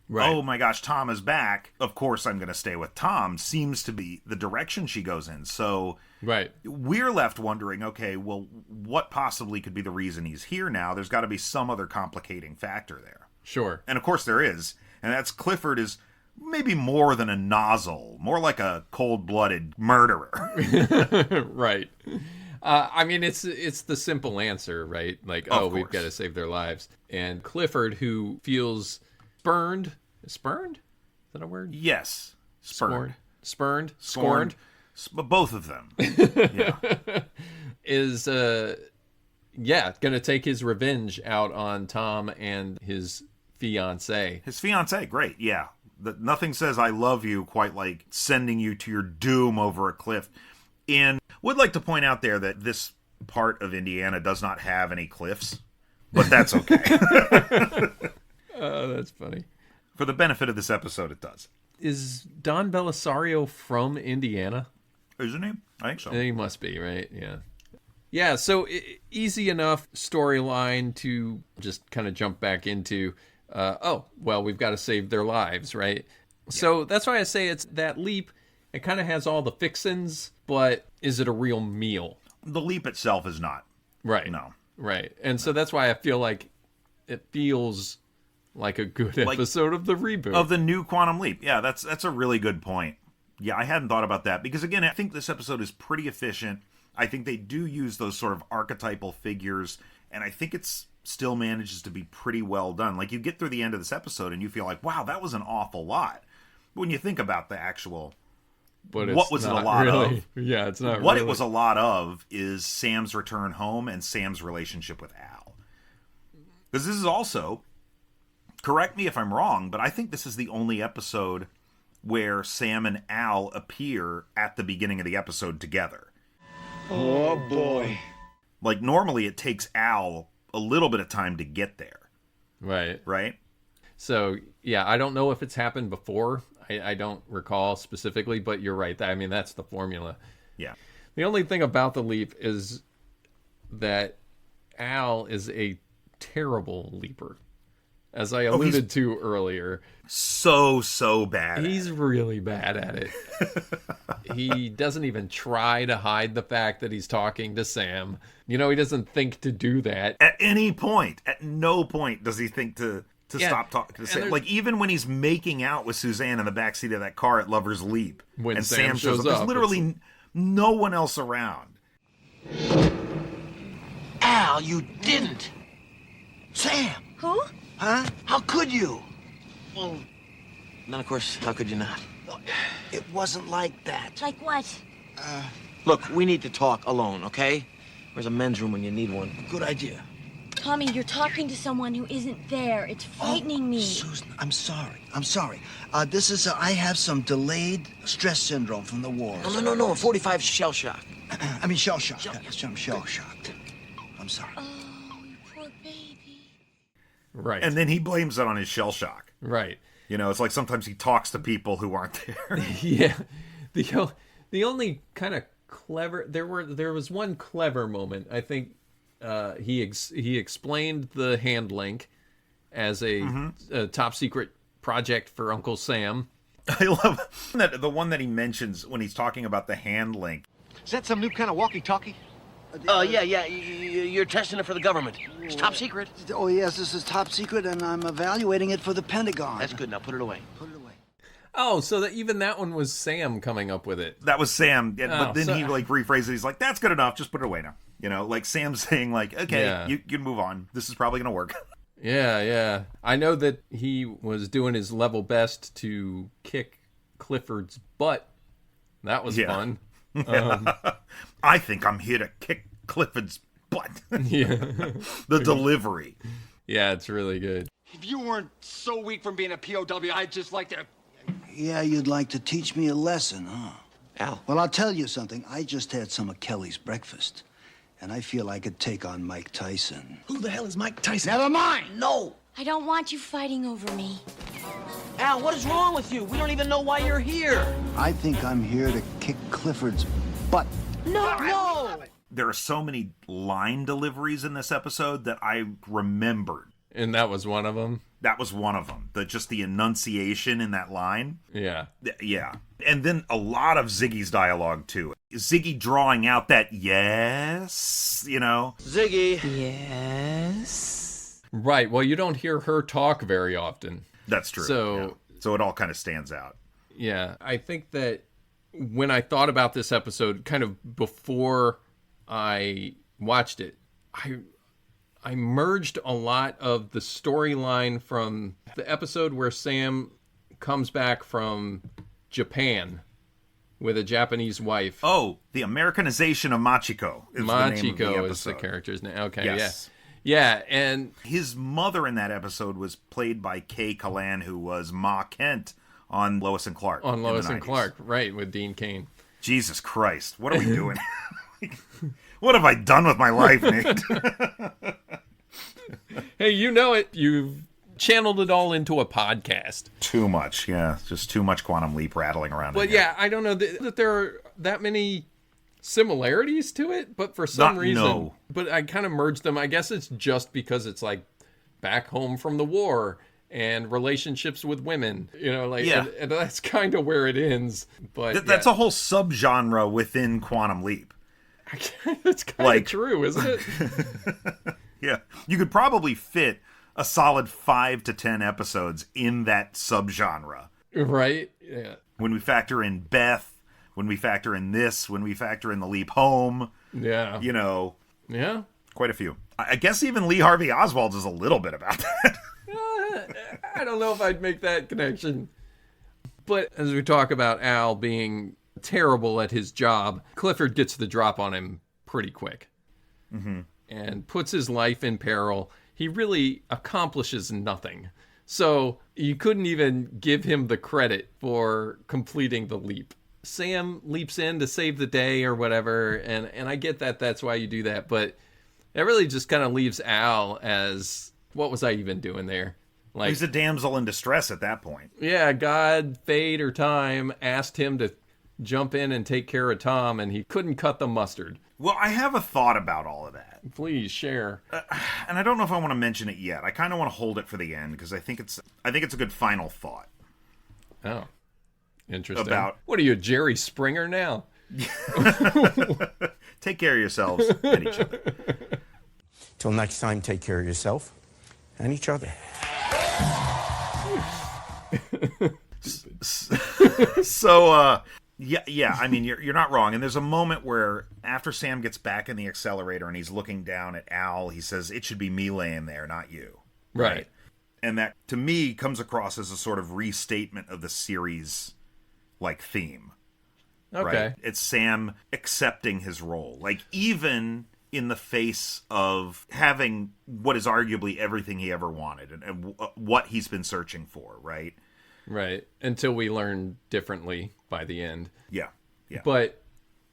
Right. Oh my gosh, Tom is back. Of course I'm going to stay with Tom seems to be the direction she goes in. So right. We're left wondering, okay, well, what possibly could be the reason he's here now? There's got to be some other complicating factor there. Sure. And of course there is. And that's Clifford is maybe more than a nozzle, more like a cold-blooded murderer. Right. I mean, it's the simple answer, right? Like, we've got to save their lives. And Clifford, who feels spurned. Spurned? Is that a word? Yes. Spurned. Spurned? Scorned? Both of them. Yeah. Is, going to take his revenge out on Tom and his fiancée. His fiancée, great, yeah. Nothing says I love you quite like sending you to your doom over a cliff. And would like to point out there that this part of Indiana does not have any cliffs, but that's okay. Oh, that's funny. For the benefit of this episode, it does. Is Don Belisario from Indiana? Isn't he? I think so. He must be, right? Yeah. Yeah, so easy enough storyline to just kind of jump back into, we've got to save their lives, right? Yeah. So that's why I say it's that leap. It kind of has all the fixins, but is it a real meal? The leap itself is not. Right. No. Right. And so that's why I feel like it feels like a good episode of the reboot. Of the new Quantum Leap. Yeah, that's a really good point. Yeah, I hadn't thought about that. Because, again, I think this episode is pretty efficient. I think they do use those sort of archetypal figures. And I think it's still manages to be pretty well done. Like, you get through the end of this episode and you feel like, wow, that was an awful lot. But when you think about the actual... But what was it a lot really. of? Yeah, it's not what really. It was a lot of is Sam's return home and Sam's relationship with Al. Because this is also, correct me if I'm wrong, but I think this is the only episode where Sam and Al appear at the beginning of the episode together. Oh, boy. Like, normally it takes Al a little bit of time to get there. Right. Right? So, yeah, I don't know if it's happened before. I don't recall specifically, but you're right. I mean, that's the formula. Yeah. The only thing about the leap is that Al is a terrible leaper. As I alluded to earlier. So bad. He's really bad at it. He doesn't even try to hide the fact that he's talking to Sam. You know, he doesn't think to do that. At any point. At no point does he think to stop talking to Sam. Like, even when he's making out with Suzanne in the backseat of that car at Lover's Leap. When and Sam shows up. There's literally no one else around. Al, you didn't. Sam. Who? Huh? How could you? Well, then, of course, how could you not? It wasn't like that. Like what? Look, we need to talk alone, okay? There's a men's room when you need one. Good idea. Tommy, you're talking to someone who isn't there. It's frightening me. Susan, I'm sorry. This is, I have some delayed stress syndrome from the war. No. 45 shell shock. I mean, shell shock. I'm shell shocked. I'm sorry. Oh, you poor baby. Right. And then he blames it on his shell shock. Right. You know, it's like sometimes he talks to people who aren't there. Yeah. The only kind of clever... There was one clever moment. I think he explained the hand link, as a top secret project for Uncle Sam. I love that the one that he mentions when he's talking about the hand link. Is that some new kind of walkie-talkie? Yeah. You're testing it for the government. It's top secret. Oh, yes, this is top secret, and I'm evaluating it for the Pentagon. That's good. Now put it away. Oh, so that even that one was Sam coming up with it. That was Sam, but then he like rephrased it. He's like, "That's good enough. Just put it away now." You know, like Sam's saying, like, "Okay, you can move on. This is probably gonna work." Yeah. I know that he was doing his level best to kick Clifford's butt. That was fun. I think I'm here to kick Clifford's butt. The delivery. Yeah, it's really good. If you weren't so weak from being a POW, I'd just like to... Yeah, you'd like to teach me a lesson, huh? Al. Well, I'll tell you something. I just had some of Kelly's breakfast, and I feel I could take on Mike Tyson. Who the hell is Mike Tyson? Never mind. No. I don't want you fighting over me. Al, what is wrong with you? We don't even know why you're here. I think I'm here to kick Clifford's butt. No. There are so many line deliveries in this episode that I remembered. And that was one of them? That was one of them. Just the enunciation in that line. Yeah. Yeah. And then a lot of Ziggy's dialogue, too. Ziggy drawing out that yes, you know? Ziggy. Yes. Right. Well, you don't hear her talk very often. That's true. So it all kind of stands out. Yeah. I think that when I thought about this episode, kind of before I watched it, I merged a lot of the storyline from the episode where Sam comes back from Japan with a Japanese wife. Oh, the Americanization of Machiko is the name of the episode. Is the character's name. Okay, yes. Yeah, and his mother in that episode was played by Kay Callan, who was Ma Kent on Lois and Clark. On Lois and Clark, right, with Dean Cain. Jesus Christ, what are we doing? What have I done with my life, Nate? Hey, you know it. You've channeled it all into a podcast. Too much, yeah. Just too much Quantum Leap rattling around. But yeah, I don't know that there are that many similarities to it, but for some reason... But I kind of merged them. I guess it's just because it's like back home from the war and relationships with women, you know, like, and that's kind of where it ends. But that's a whole subgenre within Quantum Leap. That's kind of true, isn't it? Yeah. You could probably fit a solid 5 to 10 episodes in that subgenre. Right? Yeah. When we factor in Beth, when we factor in this, when we factor in the leap home. Yeah. You know. Yeah. Quite a few. I guess even Lee Harvey Oswald is a little bit about that. I don't know if I'd make that connection. But as we talk about Al being terrible at his job, Clifford gets the drop on him pretty quick. Mm-hmm. And puts his life in peril. He really accomplishes nothing. So you couldn't even give him the credit for completing the leap. Sam leaps in to save the day or whatever, and I get that that's why you do that, but it really just kind of leaves Al as, what was I even doing there? Like, he's a damsel in distress at that point. Yeah, God, fate, or time asked him to jump in and take care of Tom, and he couldn't cut the mustard. Well, I have a thought about all of that. Please share. And I don't know if I want to mention it yet. I kind of want to hold it for the end because I think it's a good final thought. Oh, interesting. About what are you, Jerry Springer now? Take care of yourselves and each other. Till next time, take care of yourself and each other. So, yeah. I mean, you're not wrong. And there's a moment where after Sam gets back in the accelerator and he's looking down at Al, he says, "It should be me laying there, not you." Right. And that, to me, comes across as a sort of restatement of the series, like, theme. Okay. Right? It's Sam accepting his role. Like, even in the face of having what is arguably everything he ever wanted and what he's been searching for, right? Right. Until we learn differently by the end. Yeah. But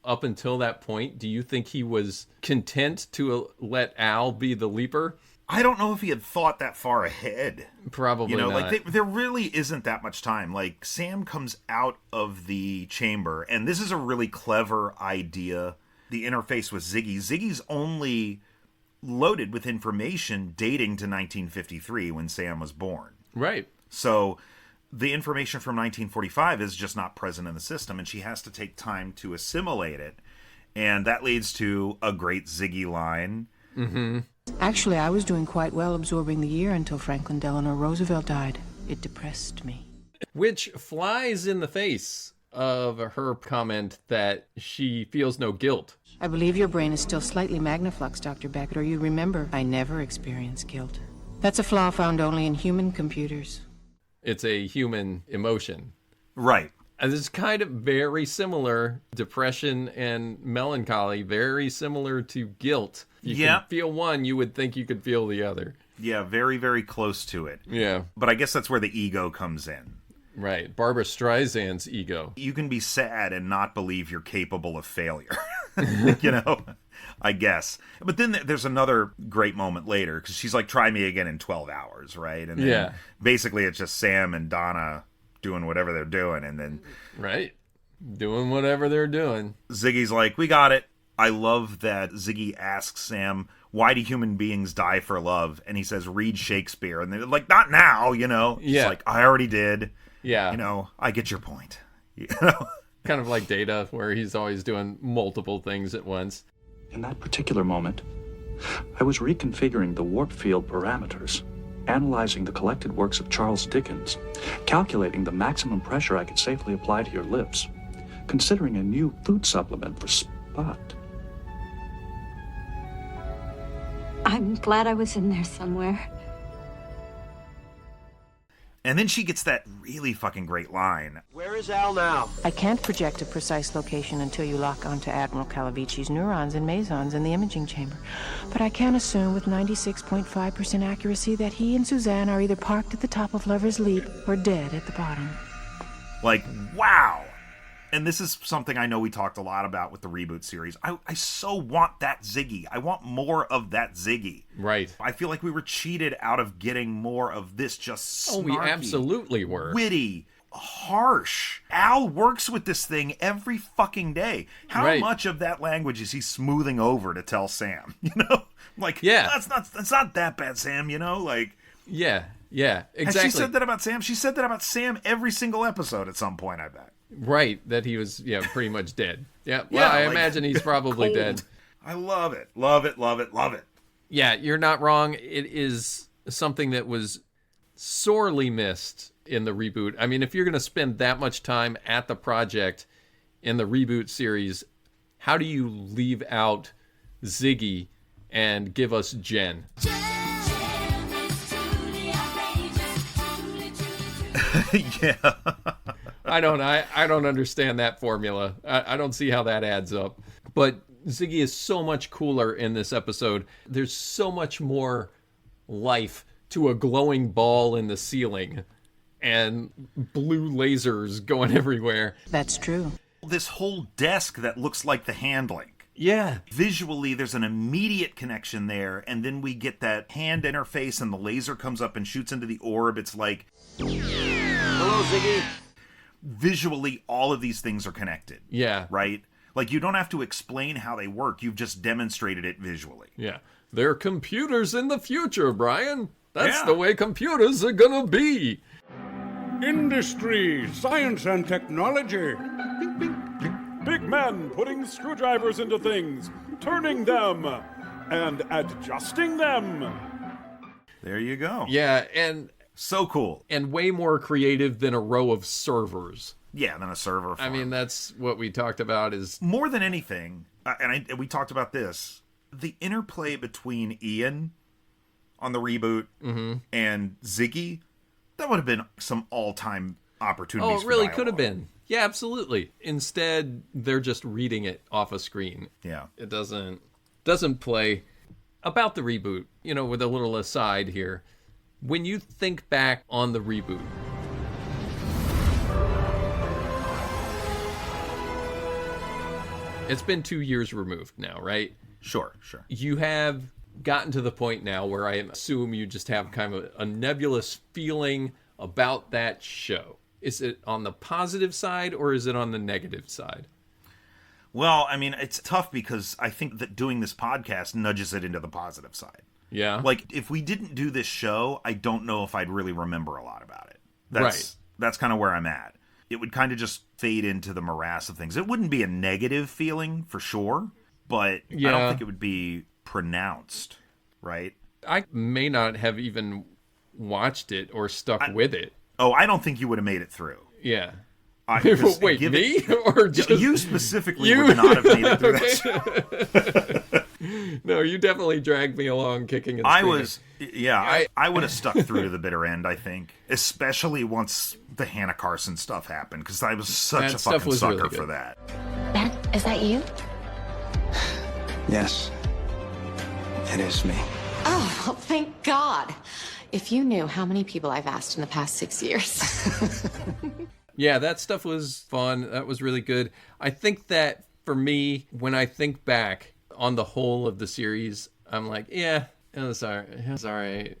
up until that point, do you think he was content to let Al be the leaper? I don't know if he had thought that far ahead. Probably not. Like there really isn't that much time. Like, Sam comes out of the chamber, and this is a really clever idea. The interface with Ziggy. Ziggy's only loaded with information dating to 1953 when Sam was born. Right. So the information from 1945 is just not present in the system, and she has to take time to assimilate it. And that leads to a great Ziggy line. Mm-hmm. Actually, I was doing quite well absorbing the year until Franklin Delano Roosevelt died. It depressed me. Which flies in the face of her comment that she feels no guilt. I believe your brain is still slightly magniflux, Dr. Beckett, or you remember, I never experienced guilt. That's a flaw found only in human computers. It's a human emotion. Right. And it's kind of very similar, depression and melancholy, very similar to guilt. You can feel one, you would think you could feel the other. Yeah, very, very close to it. Yeah. But I guess that's where the ego comes in. Right. Barbara Streisand's ego. You can be sad and not believe you're capable of failure. I guess. But then there's another great moment later, because she's like, try me again in 12 hours, right? And then basically it's just Sam and Donna doing whatever they're doing, and then... Right. Doing whatever they're doing. Ziggy's like, we got it. I love that Ziggy asks Sam, why do human beings die for love? And he says, read Shakespeare. And they're like, not now, Yeah. He's like, I already did. Yeah. I get your point. Kind of like Data, where he's always doing multiple things at once. In that particular moment, I was reconfiguring the warp field parameters, analyzing the collected works of Charles Dickens, calculating the maximum pressure I could safely apply to your lips, considering a new food supplement for Spot. I'm glad I was in there somewhere. And then she gets that really fucking great line. Where is Al now? I can't project a precise location until you lock onto Admiral Calavicci's neurons and mesons in the imaging chamber. But I can assume with 96.5% accuracy that he and Suzanne are either parked at the top of Lover's Leap or dead at the bottom. Like, wow. And this is something I know we talked a lot about with the reboot series. I so want that Ziggy. I want more of that Ziggy. Right. I feel like we were cheated out of getting more of this just snarky, we absolutely were. Witty, harsh. Al works with this thing every fucking day. How much of that language is he smoothing over to tell Sam? Like, that's not that bad, Sam, like... Yeah, exactly. Has she said that about Sam? She said that about Sam every single episode at some point, I bet. Right, that he was, pretty much dead. Yeah, well, I imagine he's probably cold. dead. I love it. Love it, love it, love it. Yeah, you're not wrong. It is something that was sorely missed in the reboot. I mean, if you're going to spend that much time at the project in the reboot series, how do you leave out Ziggy and give us Jen? Yeah. I don't understand that formula. I don't see how that adds up. But Ziggy is so much cooler in this episode. There's so much more life to a glowing ball in the ceiling and blue lasers going everywhere. That's true. This whole desk that looks like the hand link. Yeah. Visually, there's an immediate connection there, and then we get that hand interface and the laser comes up and shoots into the orb. It's like... Hello, Ziggy. Visually, all of these things are connected. Yeah. Right? Like, you don't have to explain how they work. You've just demonstrated it visually. Yeah. They're computers in the future, Brian. That's the way computers are gonna be. Industry, science and technology. Big men putting screwdrivers into things, turning them, and adjusting them. There you go. Yeah, and... So cool. And way more creative than a row of servers. Yeah, than a server farm. I mean, that's what we talked about is... More than anything, and we talked about this, the interplay between Ian on the reboot and Ziggy, that would have been some all-time opportunities. Oh, it really could have been. Yeah, absolutely. Instead, they're just reading it off a screen. Yeah. It doesn't play. About the reboot, with a little aside here, when you think back on the reboot, it's been 2 years removed now, right? Sure. You have gotten to the point now where I assume you just have kind of a nebulous feeling about that show. Is it on the positive side or is it on the negative side? Well, I mean, it's tough because I think that doing this podcast nudges it into the positive side. Yeah. Like, if we didn't do this show, I don't know if I'd really remember a lot about it. Right. That's kind of where I'm at. It would kind of just fade into the morass of things. It wouldn't be a negative feeling, for sure, but I don't think it would be pronounced, right? I may not have even watched it or stuck with it. Oh, I don't think you would have made it through. Yeah. Wait, me? Or just... You specifically would not have made it through that. No, you definitely dragged me along kicking and screaming. I would have stuck through to the bitter end, I think. Especially once the Hannah Carson stuff happened, because I was such a fucking sucker really for that. Is that you? Yes. It is me. Oh, well, thank God. If you knew how many people I've asked in the past 6 years. Yeah, that stuff was fun. That was really good. I think that for me, when I think back on the whole of the series, I'm like, yeah, it was all right. It was all right.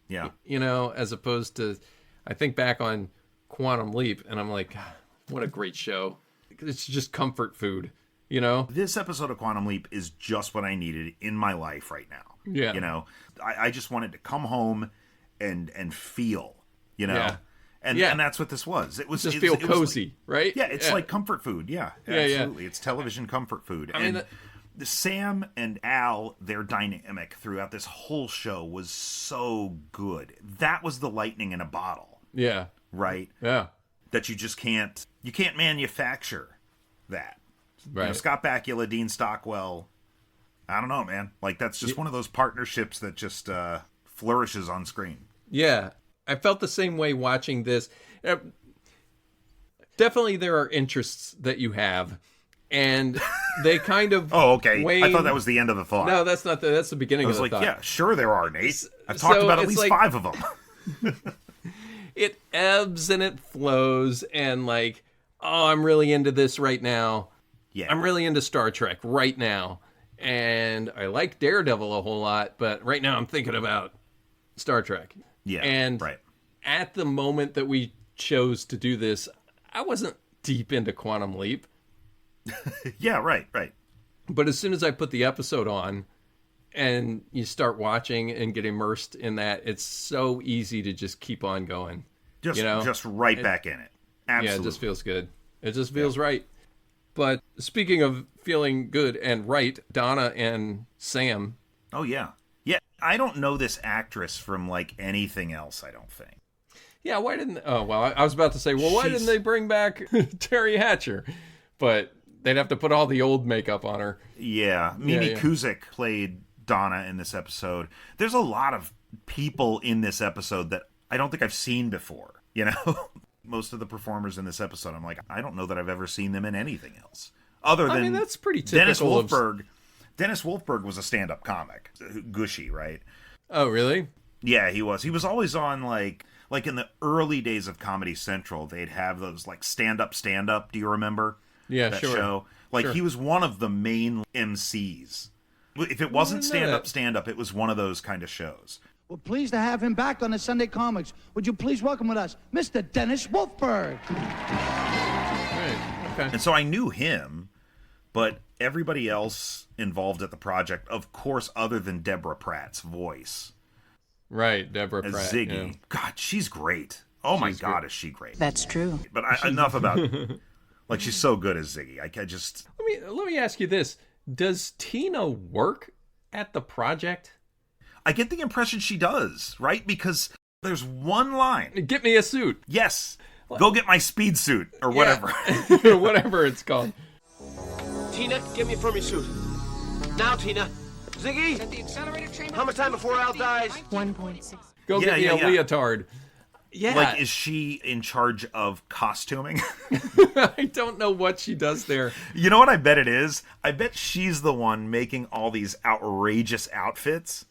Yeah. You know, as opposed to, I think back on Quantum Leap, and I'm like, God, what a great show. It's just comfort food, you know? This episode of Quantum Leap is just what I needed in my life right now. Yeah. You know, I just wanted to come home and feel, you know? Yeah. And that's what this was. It was just feel cozy, right? Yeah, it's like comfort food. Yeah, absolutely. It's television comfort food. I mean, and Sam and Al, their dynamic throughout this whole show was so good. That was the lightning in a bottle. Yeah. Right? Yeah. That you can't manufacture that. Right. You know, Scott Bakula, Dean Stockwell. I don't know, man. Like, that's just one of those partnerships that just flourishes on screen. Yeah. I felt the same way watching this. Definitely there are interests that you have, and they kind of Oh, okay. wane. I thought that was the end of the thought. No, that's not that's the beginning I was of the like, thought. yeah, sure there are, Nate. I've talked about at least 5 of them. It ebbs and it flows, and like, oh, I'm really into this right now. Yeah. I'm really into Star Trek right now. And I like Daredevil a whole lot, but right now I'm thinking about Star Trek. Yeah, and right. At the moment that we chose to do this, I wasn't deep into Quantum Leap. Yeah, right. But as soon as I put the episode on and you start watching and get immersed in that, it's so easy to just keep on going. Just right back in it. Absolutely. Yeah, it just feels good. It just feels right. But speaking of feeling good and right, Donna and Sam. Oh, yeah. Yeah, I don't know this actress from, like, anything else, I don't think. Yeah, why didn't... Oh, well, I was about to say, well, why didn't they bring back Terry Hatcher? But they'd have to put all the old makeup on her. Yeah. Mimi Kuzik played Donna in this episode. There's a lot of people in this episode that I don't think I've seen before, you know? Most of the performers in this episode, I'm like, I don't know that I've ever seen them in anything else. Other than I mean, that's pretty typical Dennis Wolfberg was a stand-up comic. Gushy, right? Oh, really? Yeah, he was. He was always on, like in the early days of Comedy Central, they'd have those, like, stand-up. Do you remember? Yeah, that sure. show? Like, Sure. he was one of the main MCs. If it wasn't stand-up, it was one of those kind of shows. We're pleased to have him back on the Sunday Comics. Would you please welcome with us, Mr. Dennis Wolfberg? Right. Okay. And so I knew him, but everybody else involved at the project, of course, other than Deborah Pratt's voice. Right, Deborah as Pratt. Ziggy. Yeah. God, she's great. Oh my She's God, great. is she great? That's true. But enough about... Like, she's so good as Ziggy. I just... Let me ask you this. Does Tina work at the project? I get the impression she does, right? Because there's one line. Get me a suit. Yes. Go get my speed suit, or whatever. Whatever it's called. Tina, get me a Fermi suit. Now, Tina. Ziggy? At the accelerator chamber? How much time before Al dies? 1.6. Go get me a leotard. Yeah. Like, is she in charge of costuming? I don't know what she does there. You know what I bet it is? I bet she's the one making all these outrageous outfits.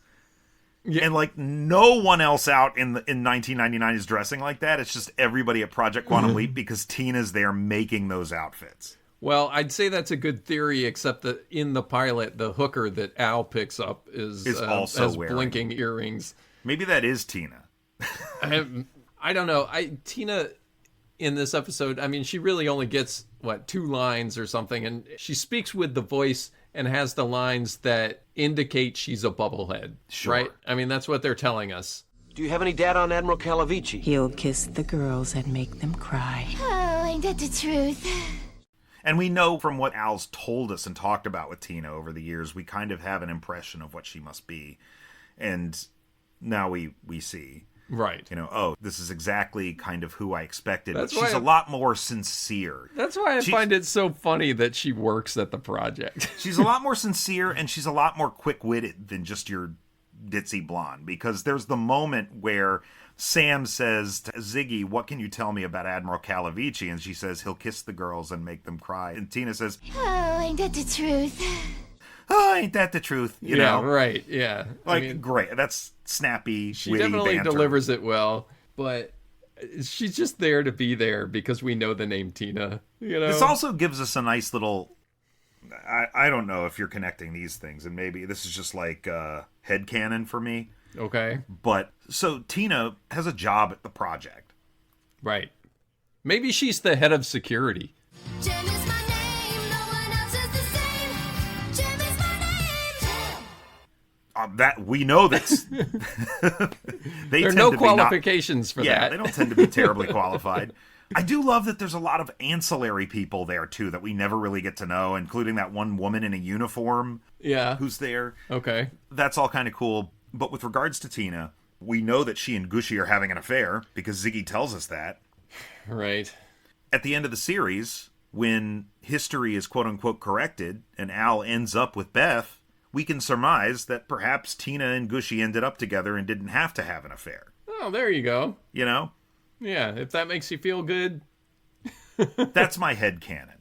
Yeah. And, like, no one else out in 1999 is dressing like that. It's just everybody at Project Quantum Leap because Tina's there making those outfits. Well, I'd say that's a good theory, except that in the pilot, the hooker that Al picks up is also has wearing blinking earrings. Maybe that is Tina. I don't know. Tina in this episode, I mean, she really only gets 2 lines or something, and she speaks with the voice and has the lines that indicate she's a bubblehead, right? I mean, that's what they're telling us. Do you have any data on Admiral Calavicci? He'll kiss the girls and make them cry. Oh, ain't that the truth? And we know from what Al's told us and talked about with Tina over the years, we kind of have an impression of what she must be. And now we see. Right. You know, oh, this is exactly kind of who I expected. That's but she's why a lot more sincere. That's why I find it so funny that she works at the project. She's a lot more sincere, and she's a lot more quick-witted than just your ditzy blonde. Because there's the moment where Sam says to Ziggy, what can you tell me about Admiral Calavicci? And she says, he'll kiss the girls and make them cry. And Tina says, Oh, ain't that the truth? Oh, ain't that the truth? You know? Right, yeah. Like, I mean, great. That's snappy, she witty definitely banter. delivers it well, but she's just there to be there because we know the name Tina, you know? This also gives us a nice little... I don't know if you're connecting these things, and maybe this is just like headcanon for me. Okay. But, so Tina has a job at the project. Right. Maybe she's the head of security. Jim is my name, no one else is the same. Jim is my name. That we know that's there are no qualifications for that. Yeah, they don't tend to be terribly qualified. I do love that there's a lot of ancillary people there too that we never really get to know, including that one woman in a uniform. Yeah, who's there? Okay, that's all kind of cool. But with regards to Tina, we know that she and Gushy are having an affair because Ziggy tells us that. Right. At the end of the series, when history is quote unquote corrected and Al ends up with Beth, we can surmise that perhaps Tina and Gushy ended up together and didn't have to have an affair. Oh, there you go. You know? Yeah, if that makes you feel good. That's my headcanon.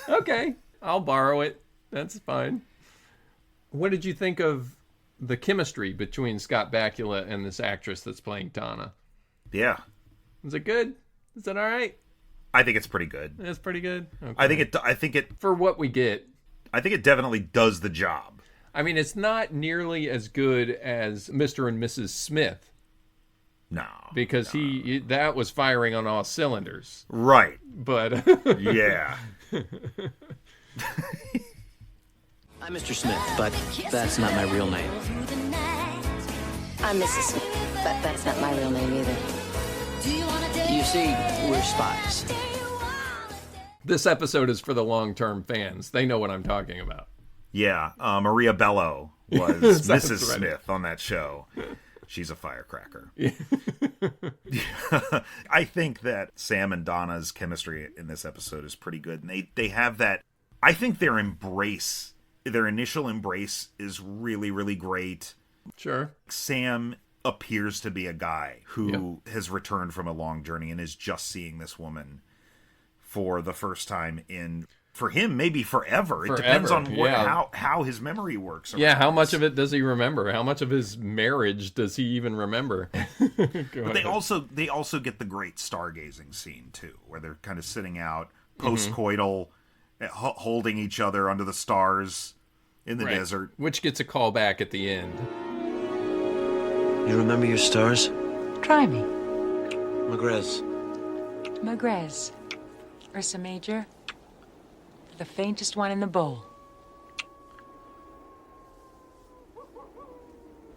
Okay, I'll borrow it. That's fine. What did you think of the chemistry between Scott Bakula and this actress that's playing Donna? Yeah. Is it good? Is it all right? I think it's pretty good. It's pretty good? Okay. I think it... For what we get. I think it definitely does the job. I mean, it's not nearly as good as Mr. and Mrs. Smith. No. Because that was firing on all cylinders. Right. But... yeah. I'm Mr. Smith, but that's not my real name. I'm Mrs. Smith, but that's not my real name either. You see, we're spies. This episode is for the long-term fans. They know what I'm talking about. Yeah. Maria Bello was Mrs. Smith on that show. She's a firecracker. Yeah. I think that Sam and Donna's chemistry in this episode is pretty good. And they have that... I think their initial embrace is really, really great. Sure. Sam appears to be a guy who has returned from a long journey and is just seeing this woman for the first time in, for him, maybe forever. It depends on how his memory works. Yeah, how much of it does he remember? How much of his marriage does he even remember? But they also get the great stargazing scene, too, where they're kind of sitting out post-coital, holding each other under the stars in the desert. Which gets a call back at the end. You remember your stars? Try me. Magrez. Magrez. Ursa Major. The faintest one in the bowl.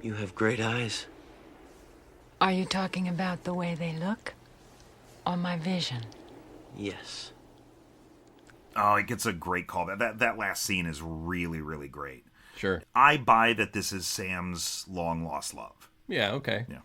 You have great eyes. Are you talking about the way they look? Or my vision? Yes. Oh, it gets a great call. That last scene is really, really great. Sure. I buy that this is Sam's long-lost love. Yeah, okay. Yeah.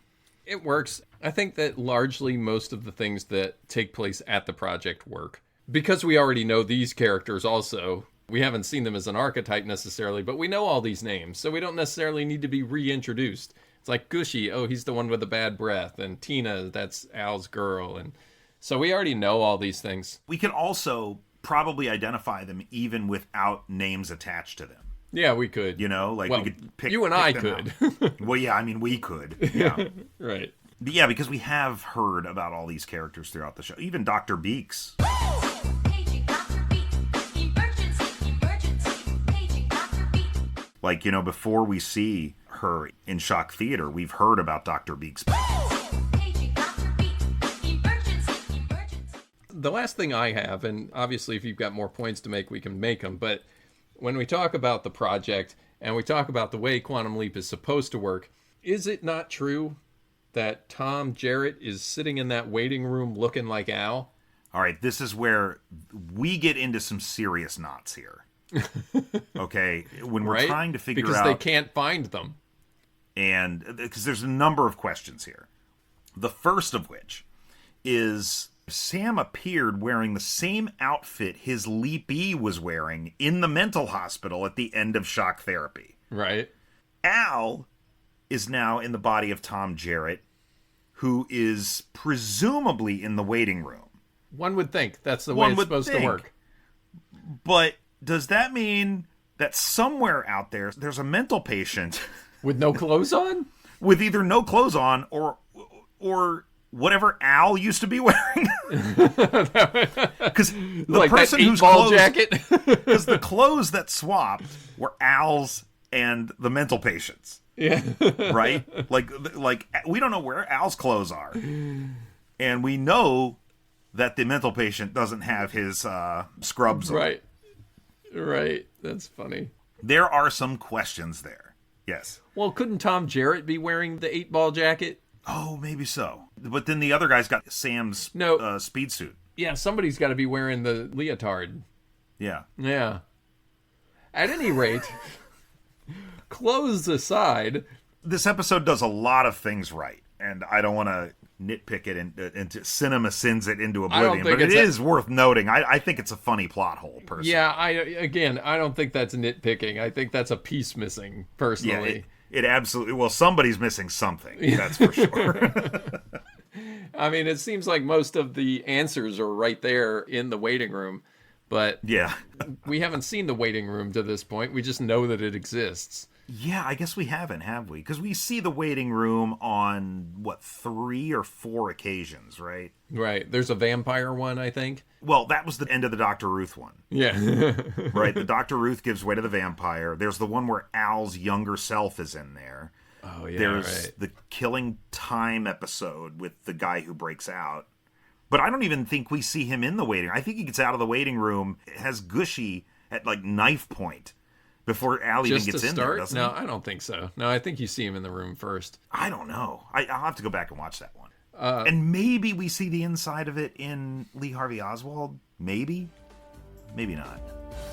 It works. I think that largely most of the things that take place at the project work. Because we already know these characters also, we haven't seen them as an archetype necessarily, but we know all these names, so we don't necessarily need to be reintroduced. It's like Gushy, oh, he's the one with the bad breath, and Tina, that's Al's girl, and so we already know all these things. We can also probably identify them even without names attached to them. Yeah, we could. You know, like well, we could pick. You and I could. Well, yeah, I mean, we could. Yeah. Right. But yeah, because we have heard about all these characters throughout the show. Even Dr. Beeks. Like, you know, before we see her in Shock Theater, we've heard about Dr. Beeks. the last thing I have, and obviously if you've got more points to make, we can make them, but when we talk about the project and we talk about the way Quantum Leap is supposed to work, is it not true that Tom Jarrett is sitting in that waiting room looking like Al? All right, this is where we get into some serious knots here. Okay, when we're trying to figure out... Because they can't find them. And because there's a number of questions here. The first of which is Sam appeared wearing the same outfit his Leapee was wearing in the mental hospital at the end of Shock Therapy. Right. Al is now in the body of Tom Jarrett, who is presumably in the waiting room. One would think that's the way it's supposed to work. But does that mean that somewhere out there, there's a mental patient... With no clothes on? With either no clothes on or whatever Al used to be wearing? Because the like person that whose ball clothes... jacket? Because the clothes that swapped were Al's and the mental patient's. Yeah. Right? Like we don't know where Al's clothes are. And we know that the mental patient doesn't have his scrubs on. Right. Right. That's funny. There are some questions there. Yes. Well, couldn't Tom Jarrett be wearing the 8-ball jacket? Oh, maybe so. But then the other guy's got Sam's speed suit. Yeah, somebody's got to be wearing the leotard. Yeah. Yeah. At any rate, clothes aside... This episode does a lot of things right, and I don't want to nitpick it into cinema sins it into oblivion, but it is worth noting. I think it's a funny plot hole, personally. Yeah, I don't think that's nitpicking. I think that's a piece missing, personally. Yeah, it absolutely... Well, somebody's missing something, that's for sure. I mean, it seems like most of the answers are right there in the waiting room, but yeah, we haven't seen the waiting room to this point. We just know that it exists. Yeah, I guess we haven't, have we? Because we see the waiting room on, 3 or 4 occasions, right? Right. There's a vampire one, I think. Well, that was the end of the Dr. Ruth one. Yeah. Right, the Dr. Ruth gives way to the vampire. There's the one where Al's younger self is in there. Oh, yeah, There's the Killing Time episode with the guy who breaks out. But I don't even think we see him in the waiting room. I think he gets out of the waiting room, has Gushy at, knife point. Before Al even gets in there, doesn't he? No, I don't think so. No, I think you see him in the room first. I don't know. I'll have to go back and watch that one. And maybe we see the inside of it in Lee Harvey Oswald. Maybe. Maybe not.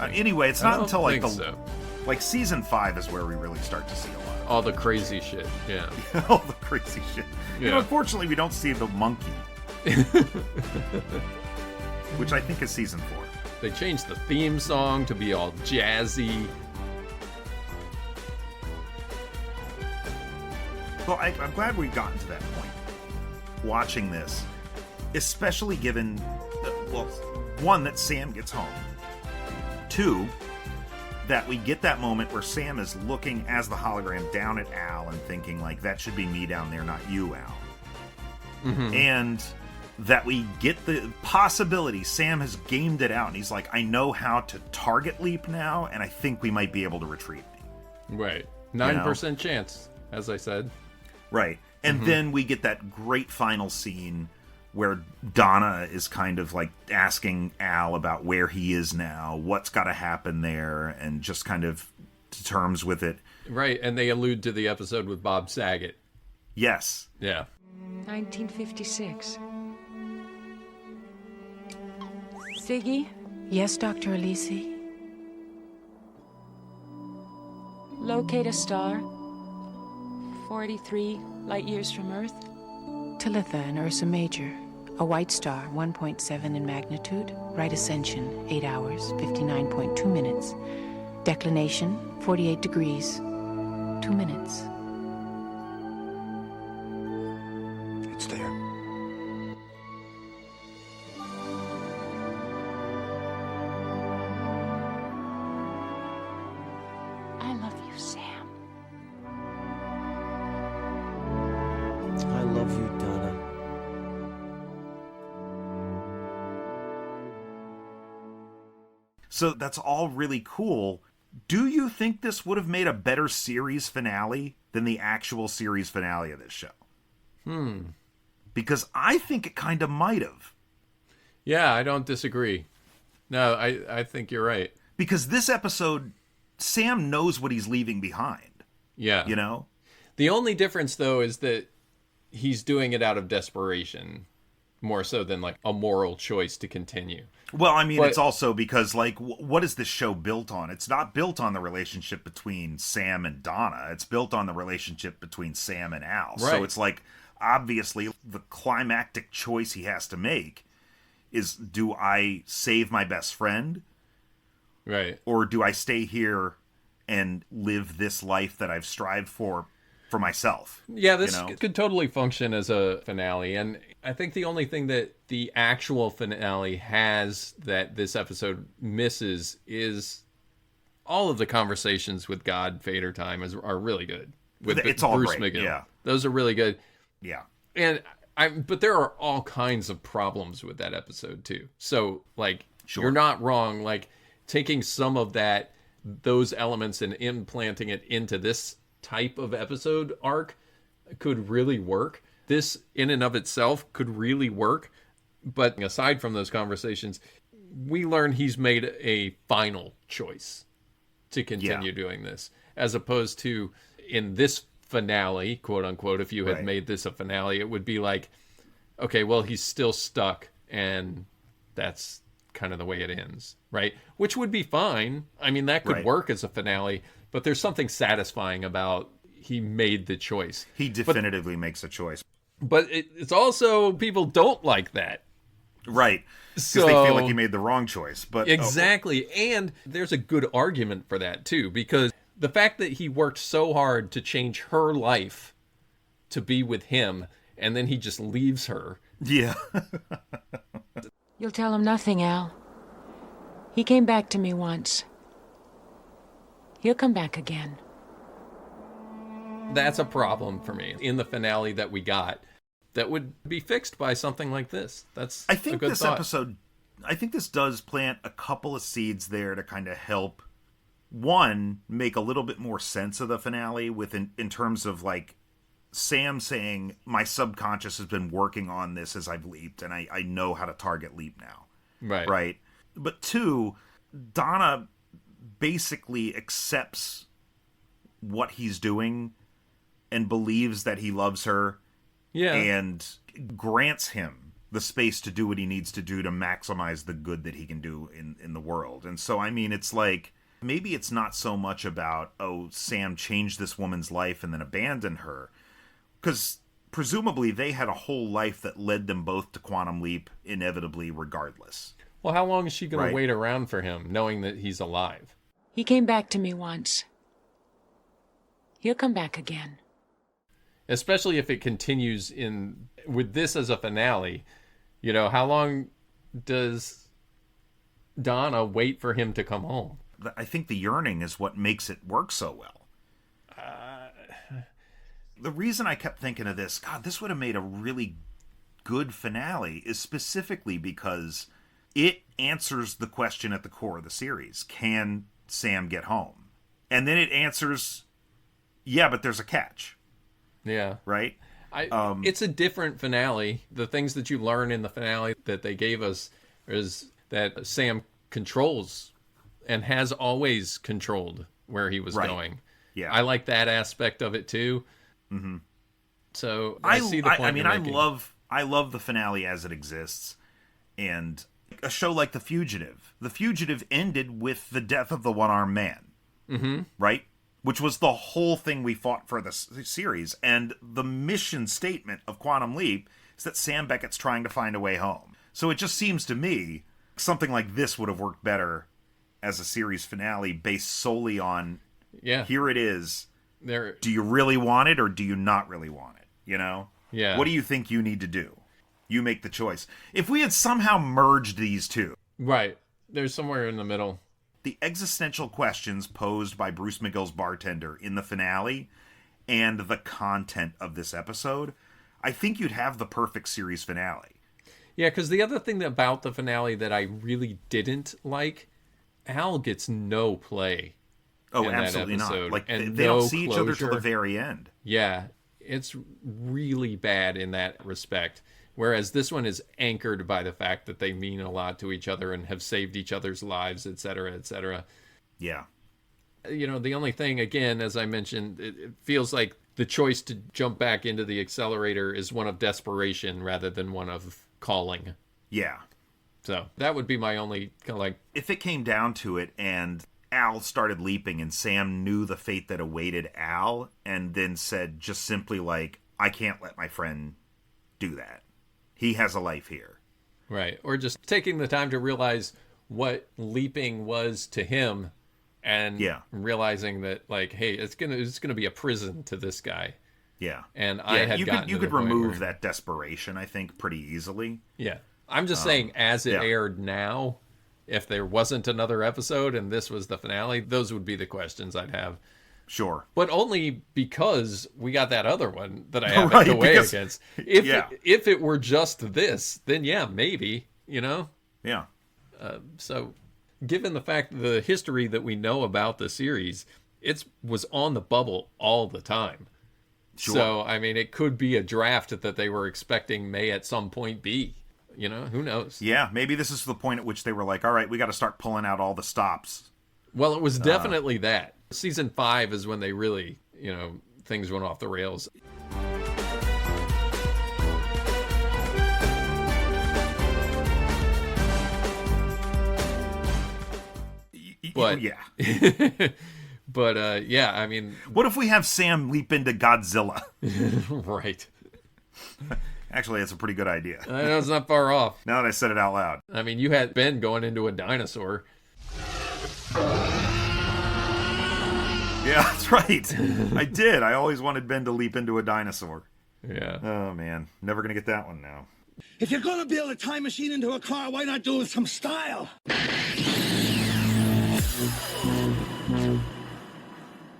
Anyway, it's not until season 5 is where we really start to see a lot. All the crazy shit. Yeah. All the crazy shit. Yeah. Unfortunately, we don't see the monkey. Which I think is season 4. They changed the theme song to be all jazzy. Well, I'm glad we've gotten to that point, watching this, especially given, one, that Sam gets home. 2, that we get that moment where Sam is looking as the hologram down at Al and thinking, that should be me down there, not you, Al. Mm-hmm. And that we get the possibility, Sam has gamed it out, and he's like, I know how to target Leap now, and I think we might be able to retrieve me. Right. 9% chance, as I said. Right. And then we get that great final scene where Donna is kind of asking Al about where he is now, what's got to happen there, and just kind of to terms with it. Right. And they allude to the episode with Bob Saget. Yes. Yeah. 1956. Ziggy? Yes, Dr. Alisi? Locate a star. 43 light years from Earth. Talitha and Ursa Major. A white star, 1.7 in magnitude. Right ascension, 8 hours, 59.2 minutes. Declination, 48 degrees, 2 minutes. It's there. I love you, Sam. I love you, Donna. So that's all really cool. Do you think this would have made a better series finale than the actual series finale of this show? Because I think it kind of might have. Yeah, I don't disagree. No, I think you're right. Because this episode, Sam knows what he's leaving behind. Yeah. You know? The only difference, though, is that he's doing it out of desperation more so than like a moral choice to continue. Well, I mean, it's also because, like, what is this show built on? It's not built on the relationship between Sam and Donna. It's built on the relationship between Sam and Al. Right. So it's like, obviously, the climactic choice he has to make is, do I save my best friend? Right. Or do I stay here and live this life that I've strived for myself? Yeah, this could totally function as a finale. And I think the only thing that the actual finale has that this episode misses is all of the conversations with God, Fader Time are really good. With it's all Bruce great, McGill. yeah. Those are really good. Yeah. And but there are all kinds of problems with that episode too. So like, You're not wrong. Like taking some of those elements and implanting it into this type of episode arc could really work. This in and of itself could really work. But aside from those conversations, we learn he's made a final choice to continue doing this, as opposed to in this finale, quote unquote, if you had made this a finale, it would be like, okay, well, he's still stuck and that's kind of the way it ends, right? Which would be fine. I mean, that could work as a finale, but there's something satisfying about he made the choice. He definitively makes a choice. But it's also, people don't like that. Right. Because they feel like he made the wrong choice. But exactly. And there's a good argument for that, too, because the fact that he worked so hard to change her life to be with him, and then he just leaves her. Yeah. You'll tell him nothing, Al. He came back to me once. He'll come back again. That's a problem for me in the finale that we got that would be fixed by something like this. That's I think a good this thought. episode, I think this does plant a couple of seeds there to kind of help, one, make a little bit more sense of the finale in terms of like Sam saying, my subconscious has been working on this as I've leaped, and I know how to target leap now. Right. Right. But two, Donna basically accepts what he's doing and believes that he loves her. Yeah. And grants him the space to do what he needs to do to maximize the good that he can do in the world. And so, I mean, it's like, maybe it's not so much about, oh, Sam changed this woman's life and then abandoned her. Because presumably they had a whole life that led them both to Quantum Leap inevitably regardless. Well, how long is she going to wait around for him, knowing that he's alive? He came back to me once. He'll come back again. Especially if it continues with this as a finale. You know, how long does Donna wait for him to come home? I think the yearning is what makes it work so well. The reason I kept thinking of this, God, this would have made a really good finale, is specifically because it answers the question at the core of the series. Can Sam get home? And then it answers, yeah, but there's a catch. Yeah. Right? It's a different finale. The things that you learn in the finale that they gave us is that Sam controls and has always controlled where he was going. Yeah. I like that aspect of it too. Mm-hmm. So I see the point. I mean, you're making. I love the finale as it exists. And a show like The Fugitive ended with the death of the one-armed man. Mm-hmm. Right? Which was the whole thing we fought for the series. And the mission statement of Quantum Leap is that Sam Beckett's trying to find a way home. So it just seems to me something like this would have worked better as a series finale based solely on, here it is. Do you really want it or do you not really want it? You know? Yeah. What do you think you need to do? You make the choice. If we had somehow merged these two. Right. There's somewhere in the middle. The existential questions posed by Bruce McGill's bartender in the finale and the content of this episode, I think you'd have the perfect series finale. Yeah, because the other thing about the finale that I really didn't like, Al gets no play. Oh, absolutely not. Like, they don't see each other till the very end. Yeah, it's really bad in that respect, Whereas this one is anchored by the fact that they mean a lot to each other and have saved each other's lives, etc., etc. Yeah. You know, the only thing, again, as I mentioned, it feels like the choice to jump back into the accelerator is one of desperation rather than one of calling. Yeah. So that would be my only kind of like... If it came down to it and Al started leaping and Sam knew the fate that awaited Al and then said just simply like, I can't let my friend do that. He has a life here. Right. Or just taking the time to realize what leaping was to him and realizing that, like, hey, it's gonna be a prison to this guy. Yeah. And I had you could remove that desperation, I think, pretty easily. Yeah. I'm just saying, as it aired now, if there wasn't another episode and this was the finale, those would be the questions I'd have. Sure. But only because we got that other one that I have to weigh against. If it were just this, then yeah, maybe, you know? Yeah. So, given the fact the history that we know about the series, it was on the bubble all the time. Sure. So, I mean, it could be a draft that they were expecting may at some point be. You know, who knows? Yeah, maybe this is the point at which they were like, all right, we got to start pulling out all the stops. Well, it was definitely that. Season 5 is when they really, you know, things went off the rails. But yeah. But yeah, I mean, what if we have Sam leap into Godzilla? Right. Actually, it's a pretty good idea. I know, it's not far off. Now that I said it out loud. I mean, you had Ben going into a dinosaur. Yeah, that's right. I did. I always wanted Ben to leap into a dinosaur. Yeah. Oh, man. Never going to get that one now. If you're going to build a time machine into a car, why not do it with some style?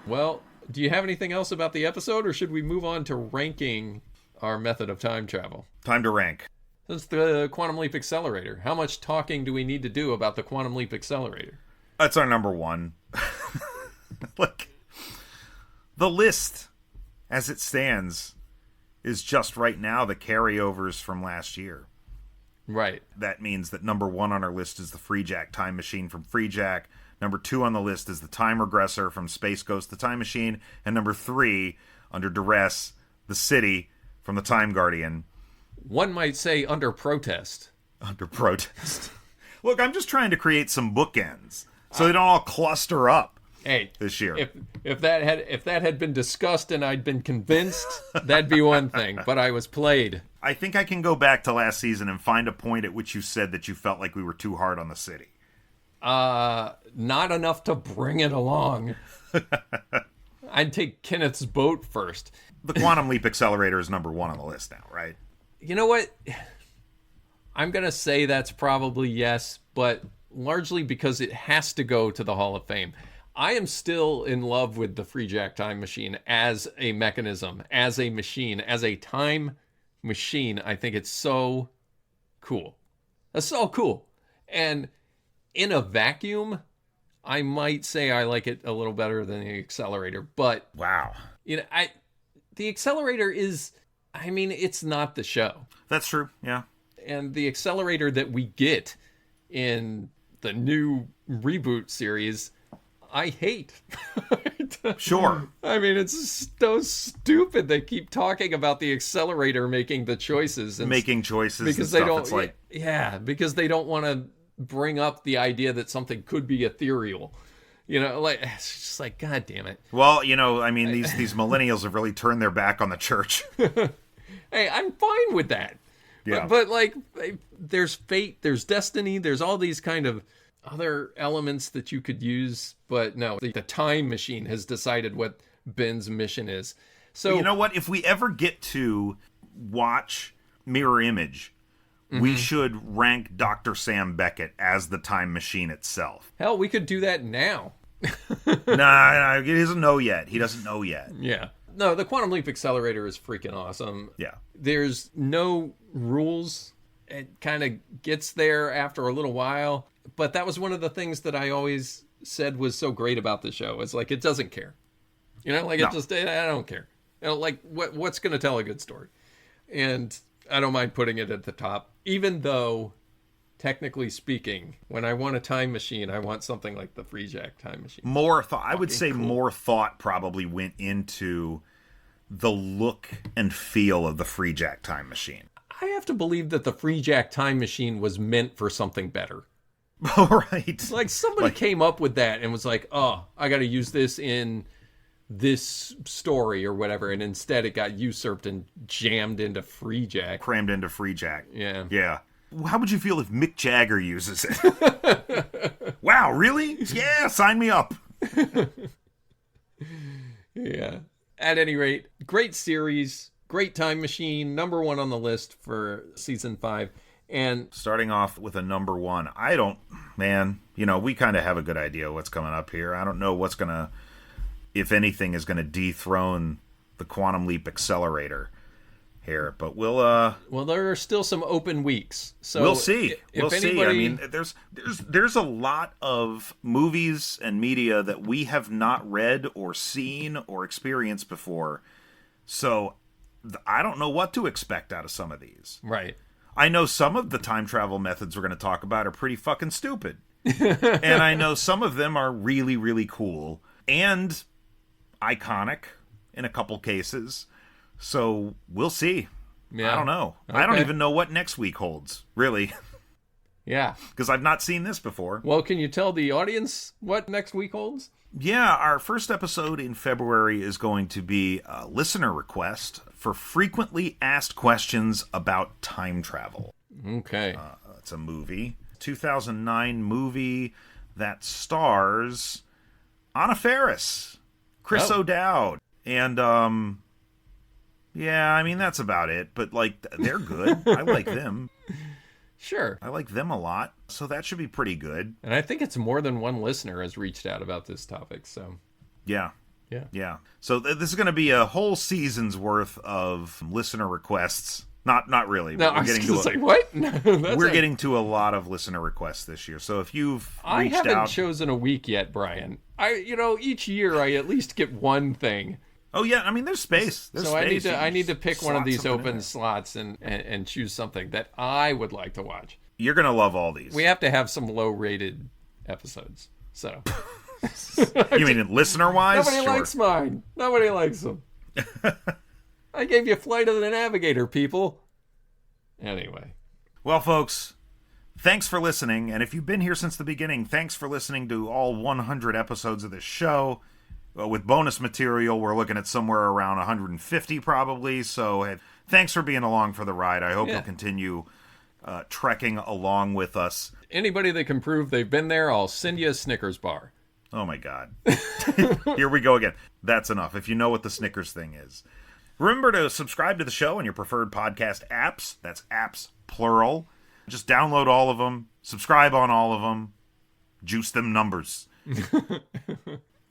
Well, do you have anything else about the episode, or should we move on to ranking our method of time travel? Time to rank. That's the Quantum Leap Accelerator. How much talking do we need to do about the Quantum Leap Accelerator? That's our number one. Look, the list, as it stands, is just right now the carryovers from last year. Right. That means that number one on our list is the Freejack time machine from Freejack. Number 2 on the list is the Time Regressor from Space Ghost the Time Machine. And number 3, under duress, the City from the Time Guardian. One might say under protest. Under protest. Look, I'm just trying to create some bookends so they don't all cluster up. Hey, this year. If that had been discussed and I'd been convinced, that'd be one thing. But I was played. I think I can go back to last season and find a point at which you said that you felt like we were too hard on the City. Not enough to bring it along. I'd take Kenneth's boat first. The Quantum Leap Accelerator is number 1 on the list now, right? You know what? I'm going to say that's probably yes, but largely because it has to go to the Hall of Fame. I am still in love with the Freejack time machine as a mechanism, as a machine, as a time machine. I think it's so cool. It's so cool. And in a vacuum, I might say I like it a little better than the Accelerator, but wow. You know, the Accelerator is, I mean, it's not the show. That's true. Yeah. And the Accelerator that we get in the new reboot series, I hate. Sure. I mean, it's so stupid. They keep talking about the Accelerator making the choices and making choices because and they don't. It's like, yeah, because they don't want to bring up the idea that something could be ethereal. You know, like it's just like, God damn it. Well, you know, I mean, these millennials have really turned their back on the church. Hey, I'm fine with that. Yeah. But like, there's fate, there's destiny, there's all these kind of other elements that you could use. But no, the time machine has decided what Ben's mission is. So, well, you know what? If we ever get to watch Mirror Image, we should rank Dr. Sam Beckett as the time machine itself. Hell, we could do that now. Nah, he doesn't know yet. He doesn't know yet. Yeah. No, the Quantum Leap Accelerator is freaking awesome. Yeah. There's no rules. It kind of gets there after a little while. But that was one of the things that I always said was so great about the show. It's like, it doesn't care. You know, like, I don't care. You know, like, what's going to tell a good story? And I don't mind putting it at the top, even though, technically speaking, when I want a time machine, I want something like the Freejack time machine. More thought. I would say more thought probably went into the look and feel of the Freejack time machine. I have to believe that the Freejack time machine was meant for something better. Right. Like somebody came up with that and was like, oh, I got to use this in this story or whatever. And instead it got usurped and jammed into Freejack. Crammed into Freejack. Yeah. Yeah. How would you feel if Mick Jagger uses it? Wow, really? Yeah, sign me up. Yeah. At any rate, great series, great time machine, number 1 on the list for season 5. And starting off with a number 1, we kind of have a good idea what's coming up here. I don't know what's going to, if anything, is going to dethrone the Quantum Leap Accelerator here, but we'll there are still some open weeks, so we'll see. We'll see. I mean, there's a lot of movies and media that we have not read or seen or experienced before, so I don't know what to expect out of some of these. Right. I know some of the time travel methods we're going to talk about are pretty fucking stupid, and I know some of them are really, really cool and iconic in a couple cases. So we'll see. Yeah. I don't know. Okay. I don't even know what next week holds, really. Yeah. Because I've not seen this before. Well, can you tell the audience what next week holds? Yeah, our first episode in February is going to be a listener request for frequently asked questions about time travel. Okay. It's a movie. 2009 movie that stars Anna Faris, Chris O'Dowd, and yeah, I mean, that's about it. But, they're good. I like them. Sure. I like them a lot. So that should be pretty good. And I think it's more than one listener has reached out about this topic, so. Yeah. Yeah. Yeah. So this is going to be a whole season's worth of listener requests. Not really. No, I was going to say, what? No, we're getting to a lot of listener requests this year. So if you've reached out... I haven't chosen a week yet, Brian. Each year I at least get one thing. Oh yeah, I mean there's space. There's space. I need to pick one of these open slots and choose something that I would like to watch. You're gonna love all these. We have to have some low-rated episodes. So you mean listener-wise? Nobody likes mine. Nobody likes them. I gave you Flight of the Navigator, people. Anyway. Well, folks, thanks for listening, and if you've been here since the beginning, thanks for listening to all 100 episodes of this show. With bonus material, we're looking at somewhere around 150 probably. So thanks for being along for the ride. I hope you'll continue trekking along with us. Anybody that can prove they've been there, I'll send you a Snickers bar. Oh my God. Here we go again. That's enough. If you know what the Snickers thing is. Remember to subscribe to the show on your preferred podcast apps. That's apps, plural. Just download all of them. Subscribe on all of them. Juice them numbers.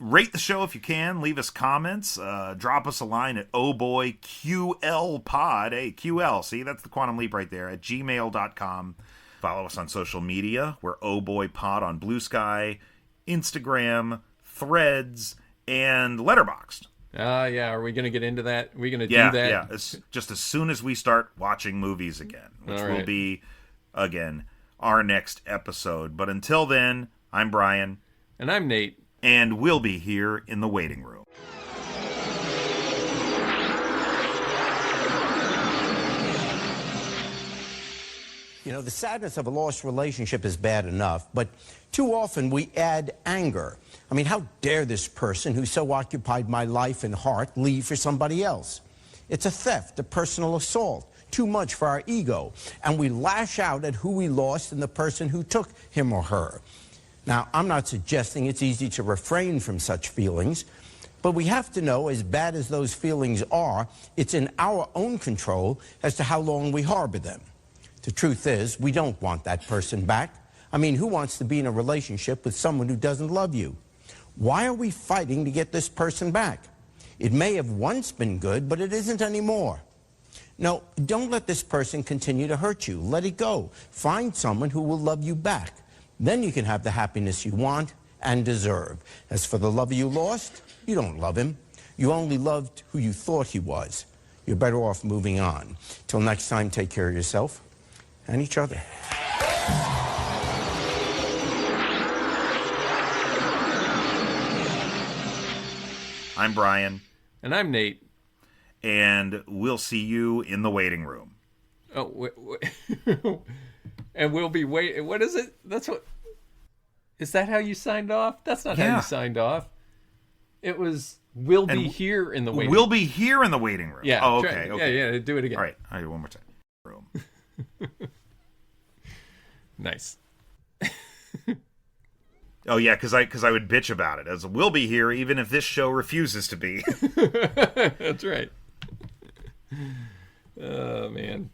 Rate the show if you can. Leave us comments. Drop us a line at OhBoyQLPod. Hey, QL. See, that's the Quantum Leap right there. At gmail.com. Follow us on social media. We're OhBoyPod on Blue Sky, Instagram, Threads, and Letterboxd. Yeah. Are we going to get into that? Are we going to do that? Yeah. Just as soon as we start watching movies again, which will be, again, our next episode. But until then, I'm Brian. And I'm Nate. And we'll be here in the waiting room. The sadness of a lost relationship is bad enough, but too often we add anger. I mean, how dare this person who so occupied my life and heart leave for somebody else? It's a theft, a personal assault, too much for our ego, and we lash out at who we lost and the person who took him or her. Now, I'm not suggesting it's easy to refrain from such feelings, but we have to know, as bad as those feelings are, it's in our own control as to how long we harbor them. The truth is, we don't want that person back. I mean, who wants to be in a relationship with someone who doesn't love you? Why are we fighting to get this person back? It may have once been good, but it isn't anymore. No, don't let this person continue to hurt you. Let it go. Find someone who will love you back. Then you can have the happiness you want and deserve. As for the lover you lost, you don't love him. You only loved who you thought he was. you're better off moving on. Till next time, take care of yourself and each other. I'm Brian. And I'm Nate. And we'll see you in the waiting room. Oh, and we'll be waiting. What is it? Is that how you signed off? That's not how you signed off. It was, we'll be here in the waiting room. We'll be here in the waiting room. Yeah. Oh, okay. Yeah, do it again. All right, one more time. Room. Nice. Oh yeah, because I would bitch about it as we'll be here even if this show refuses to be. That's right. Oh man.